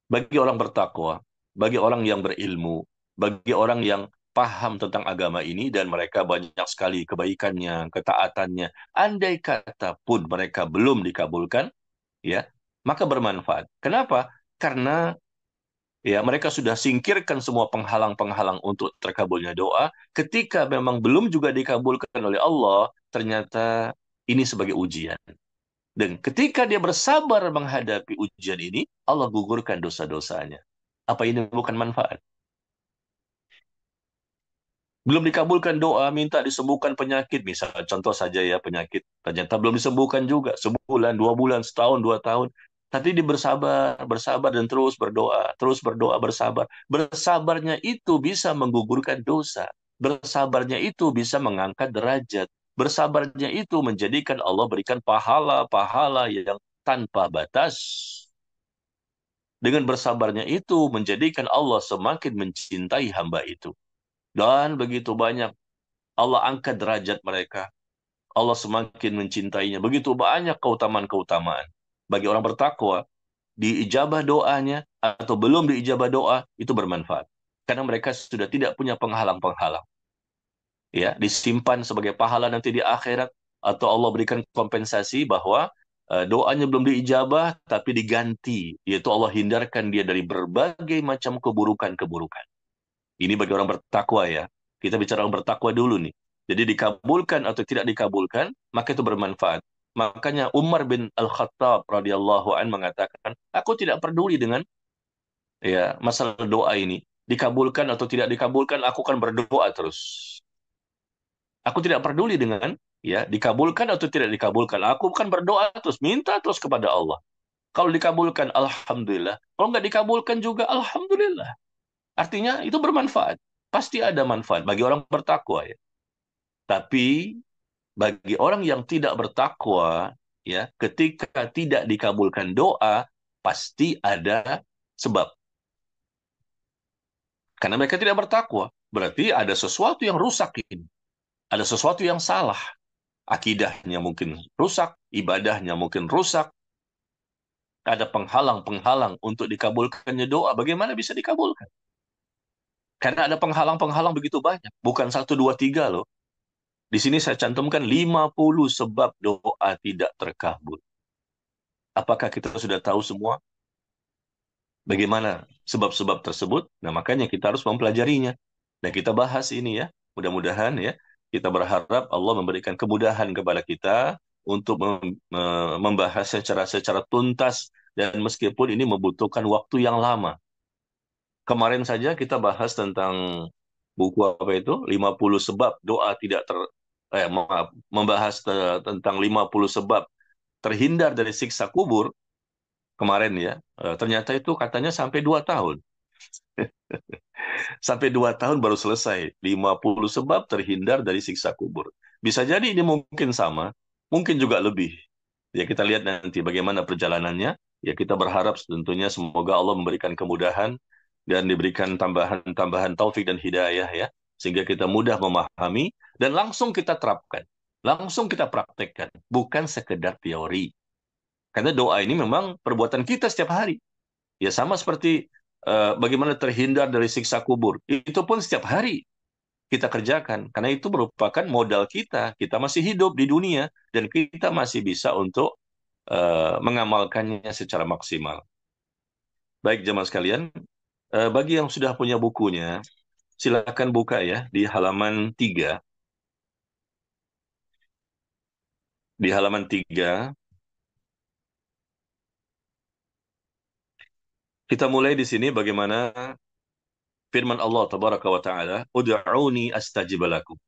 Bagi orang bertakwa, bagi orang yang berilmu, bagi orang yang paham tentang agama ini dan mereka banyak sekali kebaikannya, ketaatannya. Andai kata pun mereka belum dikabulkan, ya, maka bermanfaat. Kenapa? Karena ya mereka sudah singkirkan semua penghalang-penghalang untuk terkabulnya doa. Ketika memang belum juga dikabulkan oleh Allah, ternyata ini sebagai ujian. Dan ketika dia bersabar menghadapi ujian ini, Allah gugurkan dosa-dosanya. Apa ini bukan manfaat? Belum dikabulkan doa, minta disembuhkan penyakit. Misal contoh saja ya, penyakit. Ternyata belum disembuhkan juga. Sebulan, 2 bulan, setahun, 2 tahun. Tapi dia bersabar, bersabar dan terus berdoa, bersabar. Bersabarnya itu bisa menggugurkan dosa. Bersabarnya itu bisa mengangkat derajat. Bersabarnya itu menjadikan Allah berikan pahala-pahala yang tanpa batas. Dengan bersabarnya itu menjadikan Allah semakin mencintai hamba itu. Dan begitu banyak Allah angkat derajat mereka. Allah semakin mencintainya. Begitu banyak keutamaan-keutamaan. Bagi orang bertakwa, diijabah doanya atau belum diijabah doa, itu bermanfaat. Karena mereka sudah tidak punya penghalang-penghalang. Ya, disimpan sebagai pahala nanti di akhirat, atau Allah berikan kompensasi bahwa doanya belum diijabah, tapi diganti. Yaitu Allah hindarkan dia dari berbagai macam keburukan-keburukan. Ini bagi orang bertakwa ya. Kita bicara orang bertakwa dulu nih. Jadi dikabulkan atau tidak dikabulkan, maka itu bermanfaat. Makanya Umar bin Al-Khattab radhiyallahu an mengatakan, aku tidak peduli dengan ya masalah doa ini. dikabulkan atau tidak dikabulkan, aku akan berdoa terus. Aku tidak peduli dengan ya dikabulkan atau tidak dikabulkan. Aku kan berdoa terus, minta terus kepada Allah. Kalau dikabulkan, alhamdulillah. Kalau nggak dikabulkan juga, alhamdulillah. Artinya itu bermanfaat. Pasti ada manfaat bagi orang bertakwa ya. Tapi bagi orang yang tidak bertakwa, ya, ketika tidak dikabulkan doa, pasti ada sebab. Karena mereka tidak bertakwa, berarti ada sesuatu yang rusak ini. Ada sesuatu yang salah. Akidahnya mungkin rusak, ibadahnya mungkin rusak, ada penghalang-penghalang untuk dikabulkannya doa. Bagaimana bisa dikabulkan? Karena ada penghalang-penghalang begitu banyak. Bukan satu, dua, tiga loh. Di sini saya cantumkan 50 sebab doa tidak terkabul. Apakah kita sudah tahu semua bagaimana sebab-sebab tersebut? Nah, makanya kita harus mempelajarinya. Dan kita bahas ini ya. Mudah-mudahan ya, kita berharap Allah memberikan kemudahan kepada kita untuk membahas secara tuntas, dan meskipun ini membutuhkan waktu yang lama. Kemarin saja kita bahas tentang buku apa itu? 50 sebab doa tidak maaf, membahas tentang 50 sebab terhindar dari siksa kubur kemarin ya. Ternyata itu katanya sampai 2 tahun. Sampai 2 tahun baru selesai. 50 sebab terhindar dari siksa kubur. Bisa jadi ini mungkin sama, mungkin juga lebih. Ya kita lihat nanti bagaimana perjalanannya. Ya kita berharap tentunya semoga Allah memberikan kemudahan dan diberikan tambahan taufik dan hidayah ya. Sehingga kita mudah memahami dan langsung kita terapkan. Langsung kita praktekkan. Bukan sekedar teori. Karena doa ini memang perbuatan kita setiap hari. Ya sama seperti bagaimana terhindar dari siksa kubur. Itu pun setiap hari kita kerjakan. Karena itu merupakan modal kita. Kita masih hidup di dunia dan kita masih bisa untuk mengamalkannya secara maksimal. Baik jemaah sekalian, bagi yang sudah punya bukunya, silakan buka ya di halaman 3. Di halaman 3, kita mulai di sini bagaimana firman Allah tabaraka wa taala, "Ud'uni astajib lakum."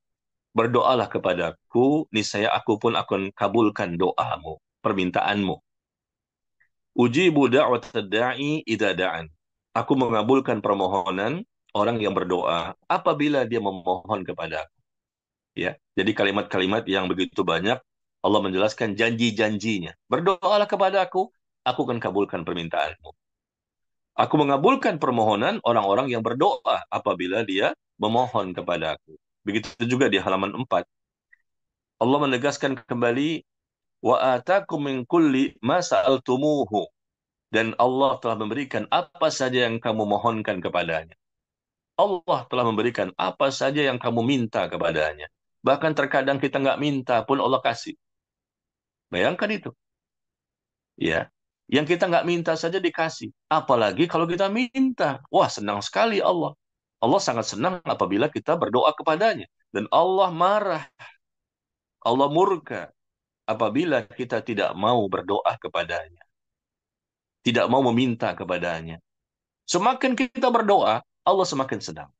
Berdoalah kepadaku, niscaya aku pun akan kabulkan doamu, permintaanmu. Ujibu da'watad da'i idza da'an. Aku mengabulkan permohonan orang yang berdoa apabila dia memohon kepadaku. Ya, jadi kalimat-kalimat yang begitu banyak Allah menjelaskan janji-janjinya. Berdoalah aku akan kabulkan permintaanmu. Aku mengabulkan permohonan orang-orang yang berdoa apabila dia memohon kepadaku. Begitu juga di halaman 4. Allah menegaskan kembali, wa atakum min kulli ma sa'altumuhu, dan Allah telah memberikan apa saja yang kamu mohonkan kepadanya. Allah telah memberikan apa saja yang kamu minta kepadanya. Bahkan terkadang kita nggak minta pun Allah kasih. Bayangkan itu. Ya, yang kita nggak minta saja dikasih. Apalagi kalau kita minta. Wah, senang sekali Allah. Allah sangat senang apabila kita berdoa kepadanya. Dan Allah marah, Allah murka apabila kita tidak mau berdoa kepadanya. Tidak mau meminta kepadanya. Semakin kita berdoa, Allah semakin senang.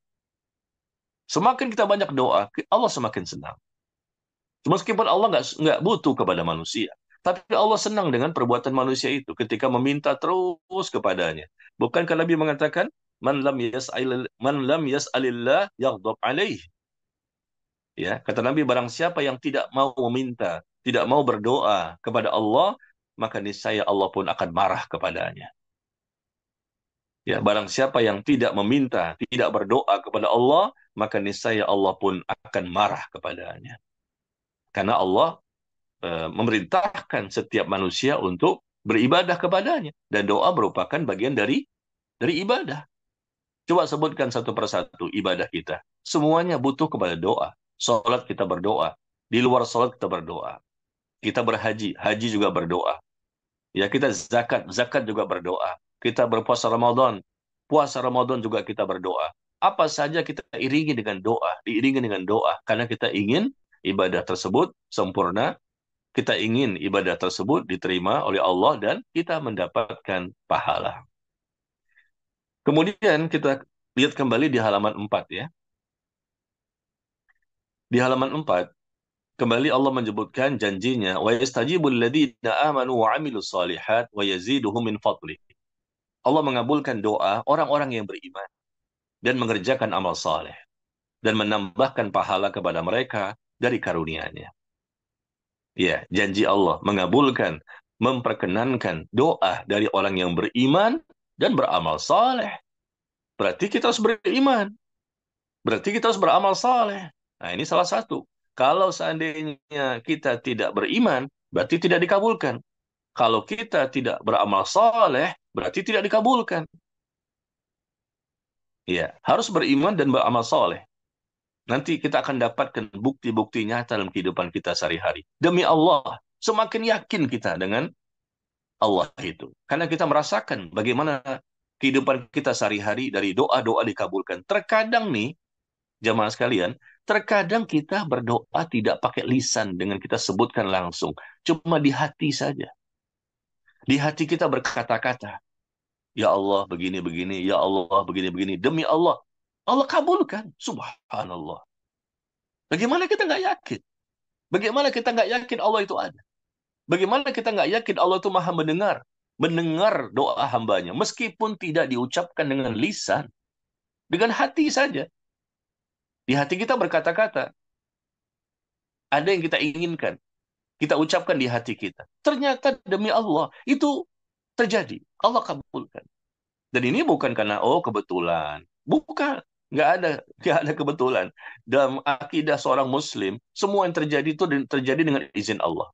Semakin kita banyak doa, Allah semakin senang. Meskipun Allah nggak butuh kepada manusia, tapi Allah senang dengan perbuatan manusia itu ketika meminta terus kepadanya. Bukankah Nabi mengatakan, man lam yas'alillah yaghdab alaih. Ya, kata Nabi, barang siapa yang tidak mau meminta, tidak mau berdoa kepada Allah, maka niscaya Allah pun akan marah kepadanya. Ya, barang siapa yang tidak meminta, tidak berdoa kepada Allah, maka niscaya Allah pun akan marah kepadanya. Karena Allah memerintahkan setiap manusia untuk beribadah kepadanya, dan doa merupakan bagian dari ibadah. Coba sebutkan satu persatu ibadah kita. Semuanya butuh kepada doa. Salat kita berdoa, di luar salat kita berdoa. Kita berhaji, haji juga berdoa. Ya, kita zakat, zakat juga berdoa. Kita berpuasa Ramadan, puasa Ramadan juga kita berdoa. Apa saja kita iringi dengan doa, diiringi dengan doa, karena kita ingin ibadah tersebut sempurna, kita ingin ibadah tersebut diterima oleh Allah dan kita mendapatkan pahala. Kemudian kita Lihat kembali di halaman 4 ya. Di halaman 4 kembali Allah menyebutkan janjinya, wa yastajibul ladzina amanu wa 'amilus shalihat wa yaziduhum min fadlih. Allah mengabulkan doa orang-orang yang beriman dan mengerjakan amal saleh dan menambahkan pahala kepada mereka dari karunia-Nya. Ya, janji Allah mengabulkan, memperkenankan doa dari orang yang beriman dan beramal saleh. Berarti kita harus beriman. Berarti kita harus beramal saleh. Nah, ini salah satu. Kalau seandainya kita tidak beriman, berarti tidak dikabulkan. Kalau kita tidak beramal saleh, berarti tidak dikabulkan. Ya, harus beriman dan beramal saleh. Nanti kita akan dapatkan bukti-bukti nyata dalam kehidupan kita sehari-hari. Demi Allah, semakin yakin kita dengan Allah itu. Karena kita merasakan bagaimana kehidupan kita sehari-hari dari doa-doa dikabulkan. Terkadang nih, jamaah sekalian, terkadang kita berdoa tidak pakai lisan dengan kita sebutkan langsung. Cuma di hati saja. Di hati kita berkata-kata, ya Allah begini-begini, ya Allah begini-begini. Demi Allah, Allah kabulkan. Subhanallah. Bagaimana kita nggak yakin? Bagaimana kita nggak yakin Allah itu ada? Bagaimana kita nggak yakin Allah itu maha mendengar? Mendengar doa hambanya. Meskipun tidak diucapkan dengan lisan. Dengan hati saja. Di hati kita berkata-kata. Ada yang kita inginkan. Kita ucapkan di hati kita. Ternyata demi Allah. Itu terjadi. Allah kabulkan. Dan ini bukan karena, oh kebetulan. Bukan. Nggak ada kebetulan. Dalam akidah seorang Muslim, semua yang terjadi itu terjadi dengan izin Allah.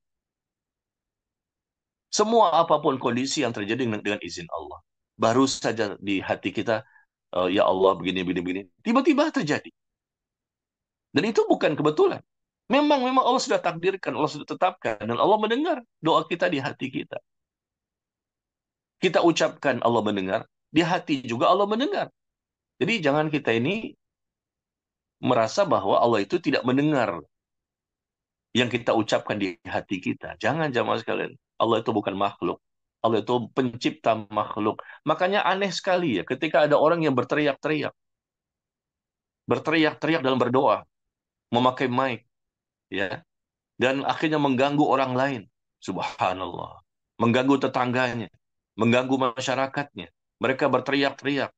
Semua apapun kondisi yang terjadi dengan izin Allah. Baru saja di hati kita, ya Allah begini, begini, begini. Tiba-tiba terjadi. Dan itu bukan kebetulan. Memang Allah sudah takdirkan, Allah sudah tetapkan. Dan Allah mendengar doa kita di hati kita. Kita ucapkan Allah mendengar, di hati juga Allah mendengar. Jadi jangan kita ini merasa bahwa Allah itu tidak mendengar yang kita ucapkan di hati kita. Jangan jamaah sekalian. Allah itu bukan makhluk. Allah itu pencipta makhluk. Makanya aneh sekali ya ketika ada orang yang berteriak-teriak. Berteriak-teriak dalam berdoa. Memakai mic. Ya, dan akhirnya mengganggu orang lain. Subhanallah. Mengganggu tetangganya. Mengganggu masyarakatnya. Mereka berteriak-teriak.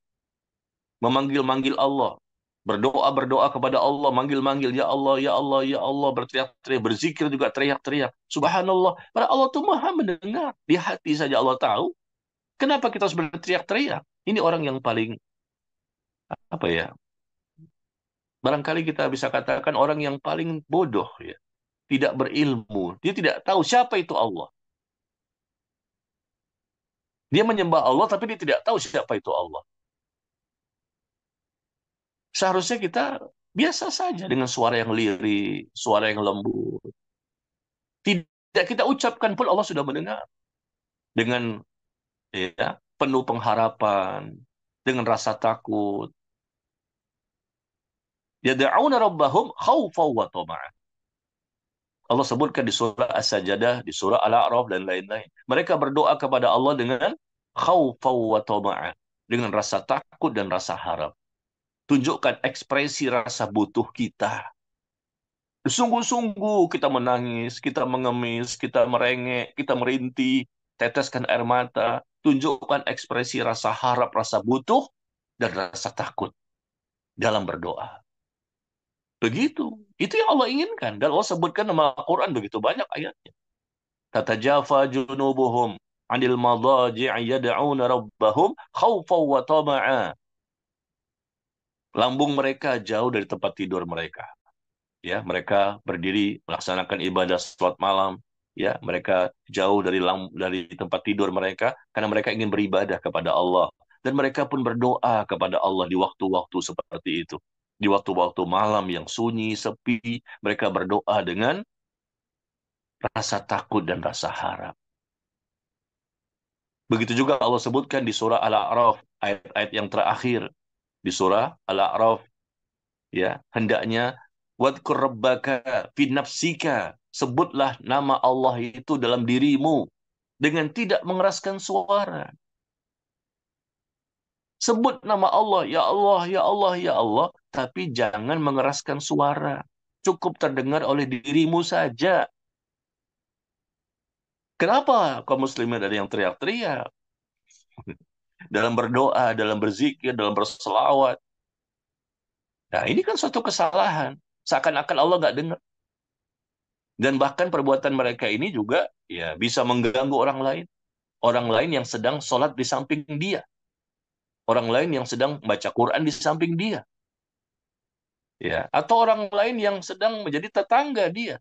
Memanggil-manggil Allah. Berdoa-berdoa kepada Allah, manggil-manggil, ya Allah, ya Allah, ya Allah, berteriak-teriak, berzikir juga teriak-teriak. Subhanallah, para Allah tuh maha mendengar. Di hati saja Allah tahu. Kenapa kita harus berteriak-teriak? Ini orang yang paling, apa ya, barangkali kita bisa katakan orang yang paling bodoh, ya. Tidak berilmu. Dia tidak tahu siapa itu Allah. Dia menyembah Allah, tapi dia tidak tahu siapa itu Allah. Seharusnya kita biasa saja dengan suara yang lirih, suara yang lembut. Tidak kita ucapkan pun Allah sudah mendengar. Dengan ya, penuh pengharapan, dengan rasa takut. Yad'auna rabbahum khaufan wa tama'an. Allah sebutkan di surah As-Sajdah, di surah Al-A'raf dan lain-lain. Mereka berdoa kepada Allah dengan khaufan wa tama'an, dengan rasa takut dan rasa harap. Tunjukkan ekspresi rasa butuh kita. Sungguh-sungguh kita menangis, kita mengemis, kita merengek, kita merintih, teteskan air mata, tunjukkan ekspresi rasa harap, rasa butuh, dan rasa takut dalam berdoa. Begitu. Itu yang Allah inginkan. Dan Allah sebutkan nama Al-Quran begitu banyak ayatnya. Tatajafa junubuhum anil madaji'i yad'una rabbahum khawfan wa tama'a. Lambung mereka jauh dari tempat tidur mereka. Ya, mereka berdiri melaksanakan ibadah salat malam. Ya, mereka jauh dari tempat tidur mereka karena mereka ingin beribadah kepada Allah. Dan mereka pun berdoa kepada Allah di waktu-waktu seperti itu. Di waktu-waktu malam yang sunyi, sepi, mereka berdoa dengan rasa takut dan rasa harap. Begitu juga Allah sebutkan di surah Al-A'raf, ayat-ayat yang terakhir di surah Al-A'raf, ya, hendaknya wadkur rabbaka fi nafsika, sebutlah nama Allah itu dalam dirimu dengan tidak mengeraskan suara. Sebut nama Allah, ya Allah, ya Allah, ya Allah, tapi jangan mengeraskan suara. Cukup terdengar oleh dirimu saja. Kenapa kaum muslimin ada yang teriak-teriak? Dalam berdoa, dalam berzikir, dalam berselawat. Nah, ini kan suatu kesalahan. Seakan-akan Allah nggak dengar. Dan bahkan perbuatan mereka ini juga ya bisa mengganggu orang lain. Orang lain yang sedang sholat di samping dia. Orang lain yang sedang baca Quran di samping dia. Ya, atau orang lain yang sedang menjadi tetangga dia.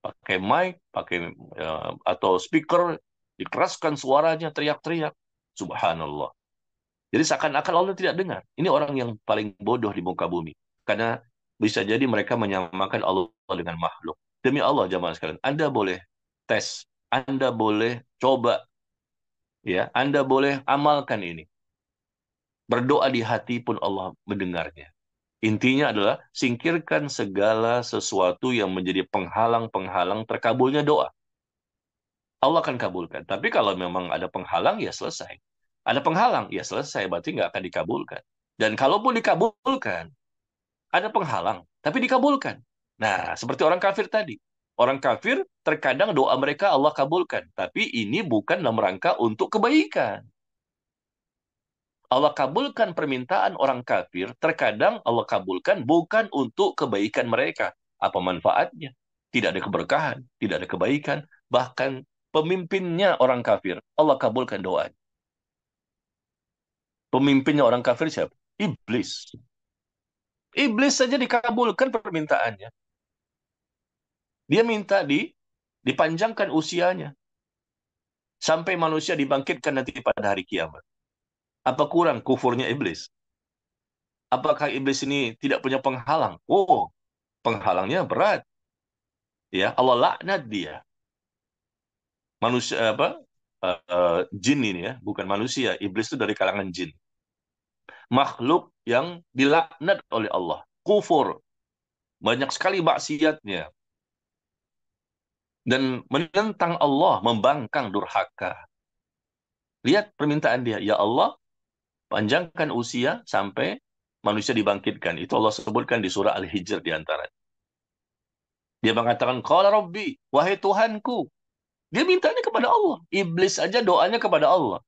Pakai mic, pakai atau speaker, dikeraskan suaranya, teriak-teriak. Subhanallah. Jadi seakan-akan Allah tidak dengar. Ini orang yang paling bodoh di muka bumi. Karena bisa jadi mereka menyamakan Allah dengan makhluk. Demi Allah, jamaah sekalian, Anda boleh tes, Anda boleh coba, ya, Anda boleh amalkan ini. Berdoa di hati pun Allah mendengarnya. Intinya adalah singkirkan segala sesuatu yang menjadi penghalang-penghalang terkabulnya doa. Allah akan kabulkan. Tapi kalau memang ada penghalang, ya selesai. Ada penghalang, ya selesai. Berarti nggak akan dikabulkan. Dan kalaupun dikabulkan, ada penghalang, tapi dikabulkan. Nah, seperti orang kafir tadi. Orang kafir, terkadang doa mereka Allah kabulkan. Tapi ini bukan dalam rangka untuk kebaikan. Allah kabulkan permintaan orang kafir, terkadang Allah kabulkan bukan untuk kebaikan mereka. Apa manfaatnya? Tidak ada keberkahan, tidak ada kebaikan. Bahkan pemimpinnya orang kafir, Allah kabulkan doa. Pemimpinnya orang kafir siapa? Iblis. Iblis saja dikabulkan permintaannya. Dia minta dipanjangkan usianya sampai manusia dibangkitkan nanti pada hari kiamat. Apa kurang kufurnya iblis? Apakah iblis ini tidak punya penghalang? Oh, penghalangnya berat. Ya, Allah laknat dia. Manusia apa? Jin ini ya, bukan manusia. Iblis itu dari kalangan jin. Makhluk yang dilaknat oleh Allah. Kufur. Banyak sekali maksiatnya. Dan menentang Allah, membangkang durhaka. Lihat permintaan dia. Ya Allah, panjangkan usia sampai manusia dibangkitkan. Itu Allah sebutkan di surah Al-Hijr di antara. Dia mengatakan, Qala Rabbi, wahai Tuhanku. Dia mintanya kepada Allah. Iblis aja doanya kepada Allah.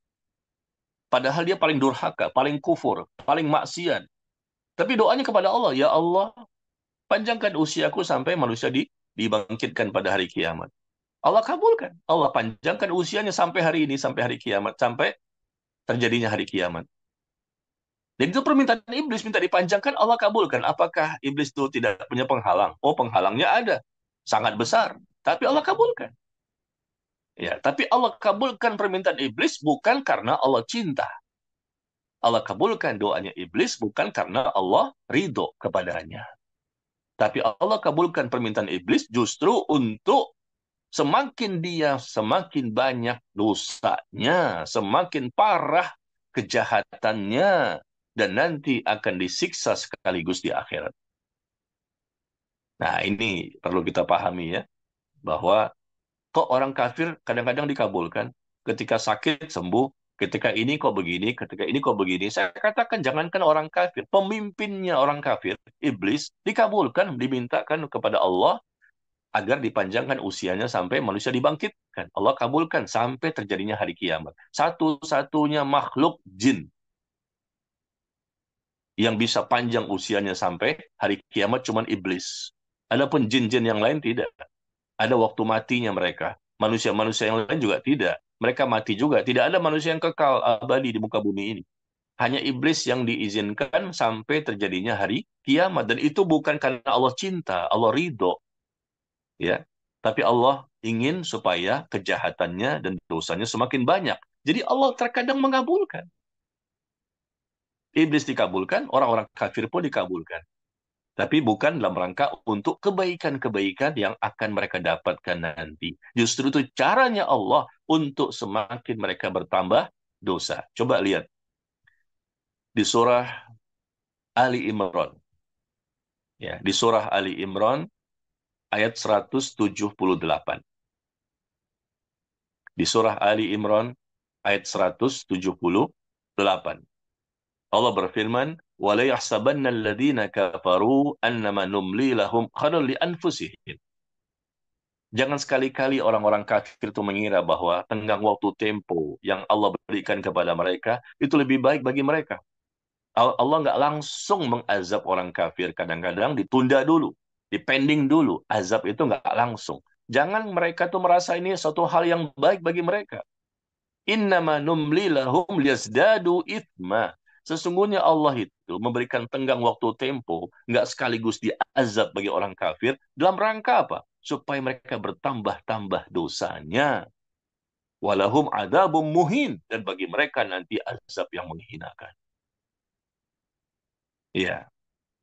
Padahal dia paling durhaka, paling kufur, paling maksiat. Tapi doanya kepada Allah, ya Allah, panjangkan usiaku sampai manusia dibangkitkan pada hari kiamat. Allah kabulkan. Allah panjangkan usianya sampai hari ini, sampai hari kiamat, sampai terjadinya hari kiamat. Dan itu permintaan iblis minta dipanjangkan, Allah kabulkan. Apakah iblis itu tidak punya penghalang? Oh, penghalangnya ada. Sangat besar. Tapi Allah kabulkan. Ya, tapi Allah kabulkan permintaan iblis bukan karena Allah cinta. Allah kabulkan doanya iblis bukan karena Allah ridho kepadanya. Tapi Allah kabulkan permintaan iblis justru untuk semakin dia semakin banyak dosanya, semakin parah kejahatannya, dan nanti akan disiksa sekaligus di akhirat. Nah, ini perlu kita pahami ya, bahwa kok orang kafir kadang-kadang dikabulkan, ketika sakit sembuh, ketika ini kok begini, ketika ini kok begini. Saya katakan jangankan orang kafir, pemimpinnya orang kafir, iblis, dikabulkan, dimintakan kepada Allah agar dipanjangkan usianya sampai manusia dibangkitkan. Allah kabulkan sampai terjadinya hari kiamat. Satu-satunya makhluk jin yang bisa panjang usianya sampai hari kiamat cuman iblis. Adapun jin-jin yang lain tidak. Ada waktu matinya mereka. Manusia-manusia yang lain juga tidak. Mereka mati juga. Tidak ada manusia yang kekal abadi di muka bumi ini. Hanya iblis yang diizinkan sampai terjadinya hari kiamat. Dan itu bukan karena Allah cinta, Allah ridho. Ya, tapi Allah ingin supaya kejahatannya dan dosanya semakin banyak. Jadi Allah terkadang mengabulkan. Iblis dikabulkan, orang-orang kafir pun dikabulkan. Tapi bukan dalam rangka untuk kebaikan-kebaikan yang akan mereka dapatkan nanti. Justru itu caranya Allah untuk semakin mereka bertambah dosa. Coba lihat di surah Ali Imran. Ya, di surah Ali Imran ayat 178. Di surah Ali Imran ayat 178. Allah berfirman, "Wala yahsabanna alladziina kafaru annama numli lahum khairul li anfusihim." Jangan sekali-kali orang-orang kafir itu mengira bahwa tenggang waktu tempo yang Allah berikan kepada mereka itu lebih baik bagi mereka. Allah nggak langsung mengazab orang kafir. Kadang-kadang ditunda dulu, dipending dulu. Azab itu nggak langsung. Jangan mereka tuh merasa ini suatu hal yang baik bagi mereka. Innama numli lahum liyazdadu ithma. Sesungguhnya Allah itu memberikan tenggang waktu tempo, nggak sekaligus diazab bagi orang kafir, dalam rangka apa? Supaya mereka bertambah-tambah dosanya. Walahum adabum muhin. Dan bagi mereka nanti azab yang menghinakan. Ya,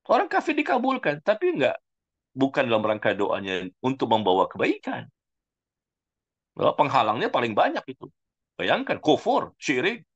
orang kafir dikabulkan, tapi bukan dalam rangka doanya untuk membawa kebaikan. Penghalangnya paling banyak itu. Bayangkan, kufur, syirik,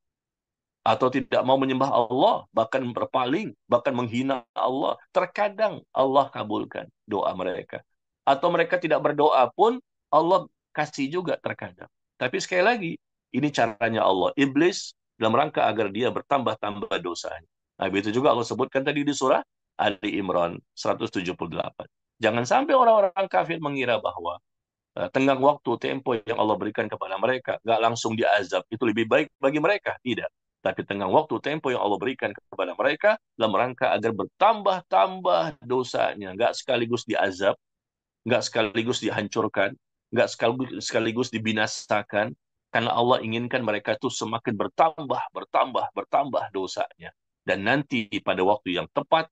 atau tidak mau menyembah Allah, bahkan berpaling, bahkan menghina Allah. Terkadang Allah kabulkan doa mereka. Atau mereka tidak berdoa pun, Allah kasih juga terkadang. Tapi sekali lagi, ini caranya Allah. Iblis dalam rangka agar dia bertambah-tambah dosanya. Nah, begitu juga Allah sebutkan tadi di surah Ali Imran 178. Jangan sampai orang-orang kafir mengira bahwa tenggang waktu, tempo yang Allah berikan kepada mereka, nggak langsung diazab, itu lebih baik bagi mereka. Tidak. Tapi tenggang waktu, tempo yang Allah berikan kepada mereka, dalam rangka agar bertambah-tambah dosanya. Nggak sekaligus diazab, nggak sekaligus dihancurkan, nggak sekaligus dibinasakan, karena Allah inginkan mereka itu semakin bertambah, bertambah, bertambah dosanya. Dan nanti pada waktu yang tepat,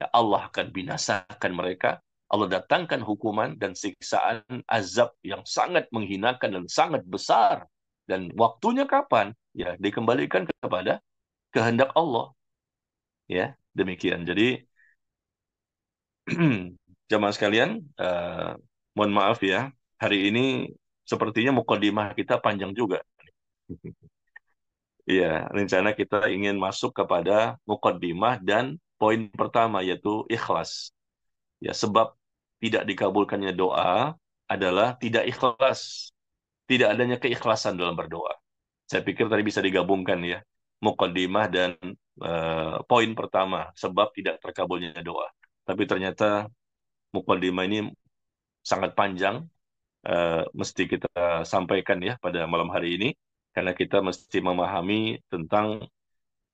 ya Allah akan binasakan mereka. Allah datangkan hukuman dan siksaan azab yang sangat menghinakan dan sangat besar. Dan waktunya kapan? Ya, dikembalikan kepada kehendak Allah. Ya, demikian. Jadi, jamaah sekalian, mohon maaf ya, hari ini sepertinya mukadimah kita panjang juga. Iya, rencana kita ingin masuk kepada mukadimah dan poin pertama yaitu ikhlas. Ya, sebab tidak dikabulkannya doa adalah tidak ikhlas. Tidak adanya keikhlasan dalam berdoa. Saya pikir tadi bisa digabungkan ya. Muqaddimah dan poin pertama, sebab tidak terkabulnya doa. Tapi ternyata muqaddimah ini sangat panjang, mesti kita sampaikan ya pada malam hari ini. Karena kita mesti memahami tentang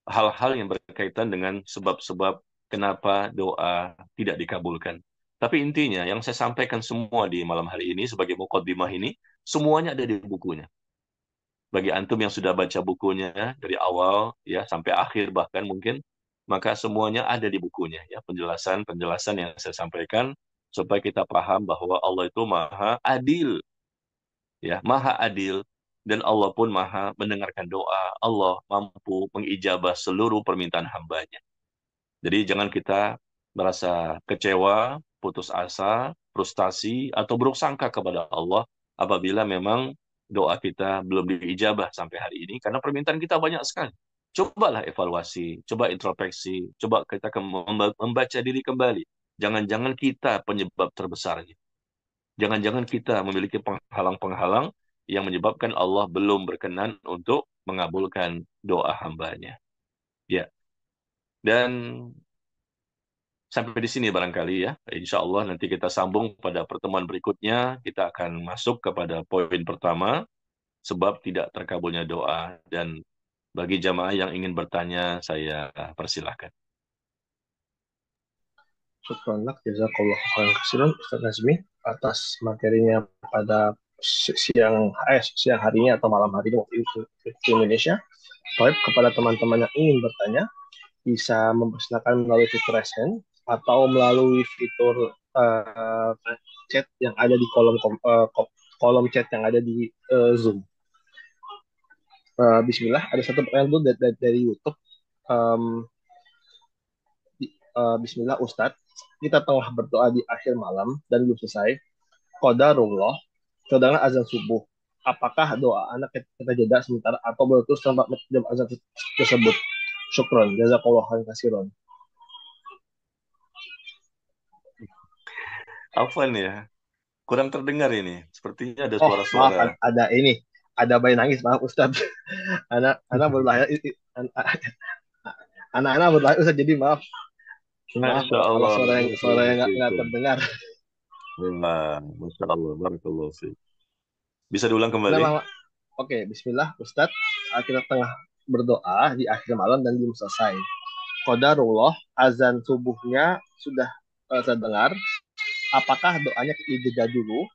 hal-hal yang berkaitan dengan sebab-sebab kenapa doa tidak dikabulkan. Tapi intinya yang saya sampaikan semua di malam hari ini sebagai mukaddimah ini, semuanya ada di bukunya. Bagi antum yang sudah baca bukunya dari awal ya sampai akhir bahkan mungkin, maka semuanya ada di bukunya ya, penjelasan-penjelasan yang saya sampaikan supaya kita paham bahwa Allah itu maha adil ya, maha adil, dan Allah pun maha mendengarkan doa. Allah mampu mengijabah seluruh permintaan hambanya. Jadi jangan kita merasa kecewa, putus asa, frustasi, atau buruk sangka kepada Allah apabila memang doa kita belum diijabah sampai hari ini, karena permintaan kita banyak sekali. Cobalah evaluasi, coba introspeksi, coba kita membaca diri kembali. Jangan-jangan kita penyebab terbesarnya. Jangan-jangan kita memiliki penghalang-penghalang yang menyebabkan Allah belum berkenan untuk mengabulkan doa hambanya. Ya, dan sampai di sini barangkali ya. Insya Allah nanti kita sambung pada pertemuan berikutnya. Kita akan masuk kepada poin pertama, sebab tidak terkabulnya doa. Dan bagi jamaah yang ingin bertanya, saya persilahkan. Syukran lak, jazakallah khairan kasiran Ustaz Nazmi atas materinya pada siang harinya atau malam harinya waktu itu di Indonesia. Baik, kepada teman-teman yang ingin bertanya, bisa mempersilahkan melalui fitur raise hand atau melalui fitur chat yang ada di kolom chat yang ada di Zoom. Bismillah, ada satu pertanyaan dulu dari YouTube. Um, Bismillah Ustadz, kita tengah berdoa di akhir malam dan belum selesai. Qadarullah, kedengaran azan subuh. Apakah doa anak kita jeda sementara atau boleh terus sampai jam azan tersebut? Syukron, jazakallah khairan kasiron. Afwan ya, kurang terdengar ini. Sepertinya ada Oh, maaf, suara-suara. ada ini, ada bayi nangis, maaf Ustadz. Anak baru lahir, Anak-anak berdoa Ustaz, jadi maaf. Maaf Masya kalau Allah, suara yang barakallahu nggak fiikum. terdengar. Wah, Masya Allah, barakallahu fiikum. Bisa diulang Nah, kembali? oke, Bismillah Ustadz. Kita tengah berdoa di akhir malam dan belum selesai. Qadarullah, azan subuhnya sudah terdengar. Apakah doanya dijeda dulu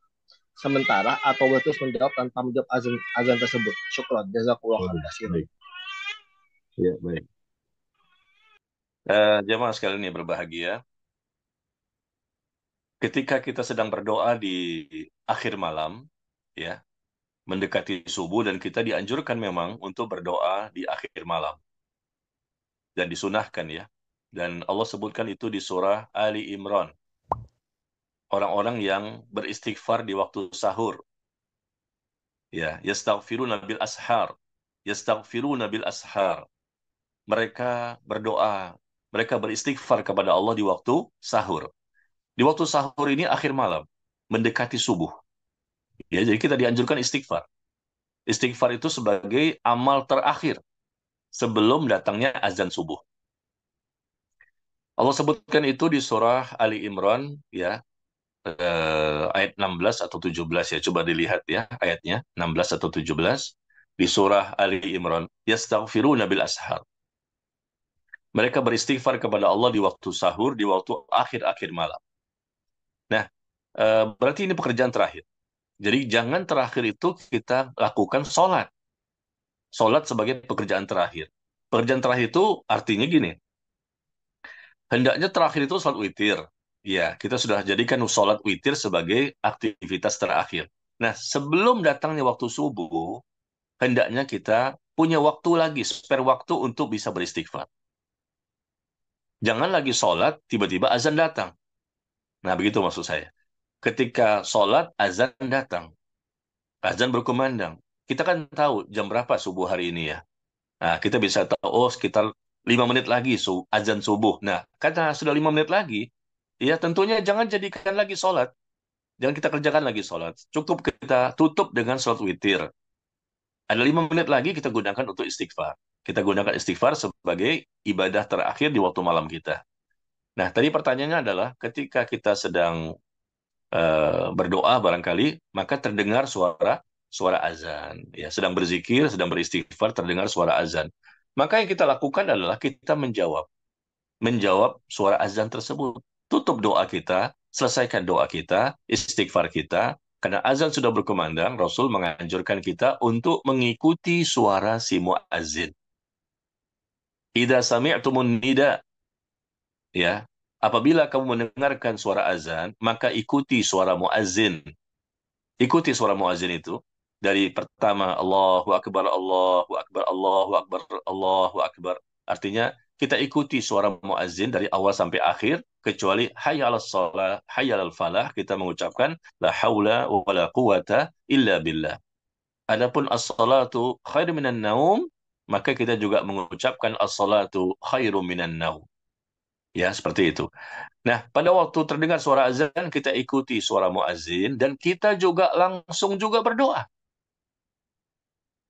sementara atau boleh terus menjawab tanpa menjawab azan azan tersebut? Syukran, jazakallah Oh, khairan. baik. Ya, baik. Jemaah sekalian yang berbahagia, ketika kita sedang berdoa di akhir malam, ya, mendekati subuh dan kita dianjurkan memang untuk berdoa di akhir malam dan disunahkan ya. Dan Allah sebutkan itu di surah Ali Imran. Orang-orang yang beristighfar di waktu sahur, ya, yastaghfiruna bil ashar. Yastaghfiruna bil ashar. Mereka berdoa, mereka beristighfar kepada Allah di waktu sahur. Di waktu sahur ini akhir malam, mendekati subuh. Ya, jadi kita dianjurkan istighfar. Istighfar itu sebagai amal terakhir sebelum datangnya azan subuh. Allah sebutkan itu di surah Ali Imran, ya, ayat 16 atau 17 ya. Coba dilihat ya ayatnya, 16 atau 17 di surah Ali Imran. Yastaghfiruna bil ashar. Mereka beristighfar kepada Allah di waktu sahur, di waktu akhir-akhir malam. Nah, berarti ini pekerjaan terakhir. Jadi jangan terakhir itu kita lakukan sholat. Sholat sebagai pekerjaan terakhir. Pekerjaan terakhir itu artinya gini, hendaknya terakhir itu sholat witir. Ya, kita sudah jadikan sholat witir sebagai aktivitas terakhir. Nah, sebelum datangnya waktu subuh, hendaknya kita punya waktu lagi, spare waktu untuk bisa beristighfar. Jangan lagi sholat, tiba-tiba azan datang. Nah, begitu maksud saya. Ketika sholat, azan datang. Azan berkumandang. Kita kan tahu jam berapa subuh hari ini ya. Nah, kita bisa tahu, oh sekitar 5 menit lagi azan subuh. Nah, karena sudah 5 menit lagi, ya tentunya jangan jadikan lagi sholat. Jangan kita kerjakan lagi sholat. Cukup kita tutup dengan sholat witir. Ada 5 menit lagi kita gunakan untuk istighfar. Kita gunakan istighfar sebagai ibadah terakhir di waktu malam kita. Nah, tadi pertanyaannya adalah ketika kita sedang berdoa barangkali, maka terdengar suara suara azan. Ya, sedang berzikir, sedang beristighfar, terdengar suara azan. Maka yang kita lakukan adalah kita menjawab suara azan tersebut. Tutup doa kita, selesaikan doa kita, istighfar kita, karena azan sudah berkumandang, Rasul menganjurkan kita untuk mengikuti suara si muazzin. Idza sami'tumun nida, ya, apabila kamu mendengarkan suara azan, maka ikuti suara muazzin. Ikuti suara muazzin itu dari pertama Allahu Akbar, Allahu Akbar, Allahu Akbar, Allahu Akbar. Artinya kita ikuti suara muazzin dari awal sampai akhir kecuali hayya 'alas shalah, hayya 'alal falah kita mengucapkan la haula wala quwata illa billah. Adapun as-salatu khairu minan naum, maka kita juga mengucapkan as-salatu khairu minan naum. Ya, seperti itu. Nah, pada waktu terdengar suara azan, kita ikuti suara muazin dan kita juga langsung juga berdoa.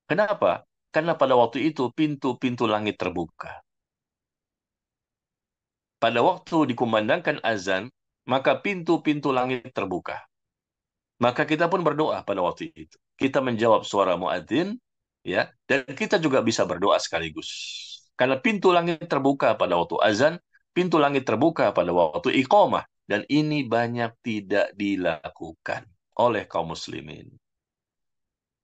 Kenapa? Karena pada waktu itu pintu-pintu langit terbuka. Pada waktu dikumandangkan azan, maka pintu-pintu langit terbuka. Maka kita pun berdoa pada waktu itu. Kita menjawab suara muadzin, ya, dan kita juga bisa berdoa sekaligus. Karena pintu langit terbuka pada waktu azan, pintu langit terbuka pada waktu iqamah, dan ini banyak tidak dilakukan oleh kaum muslimin.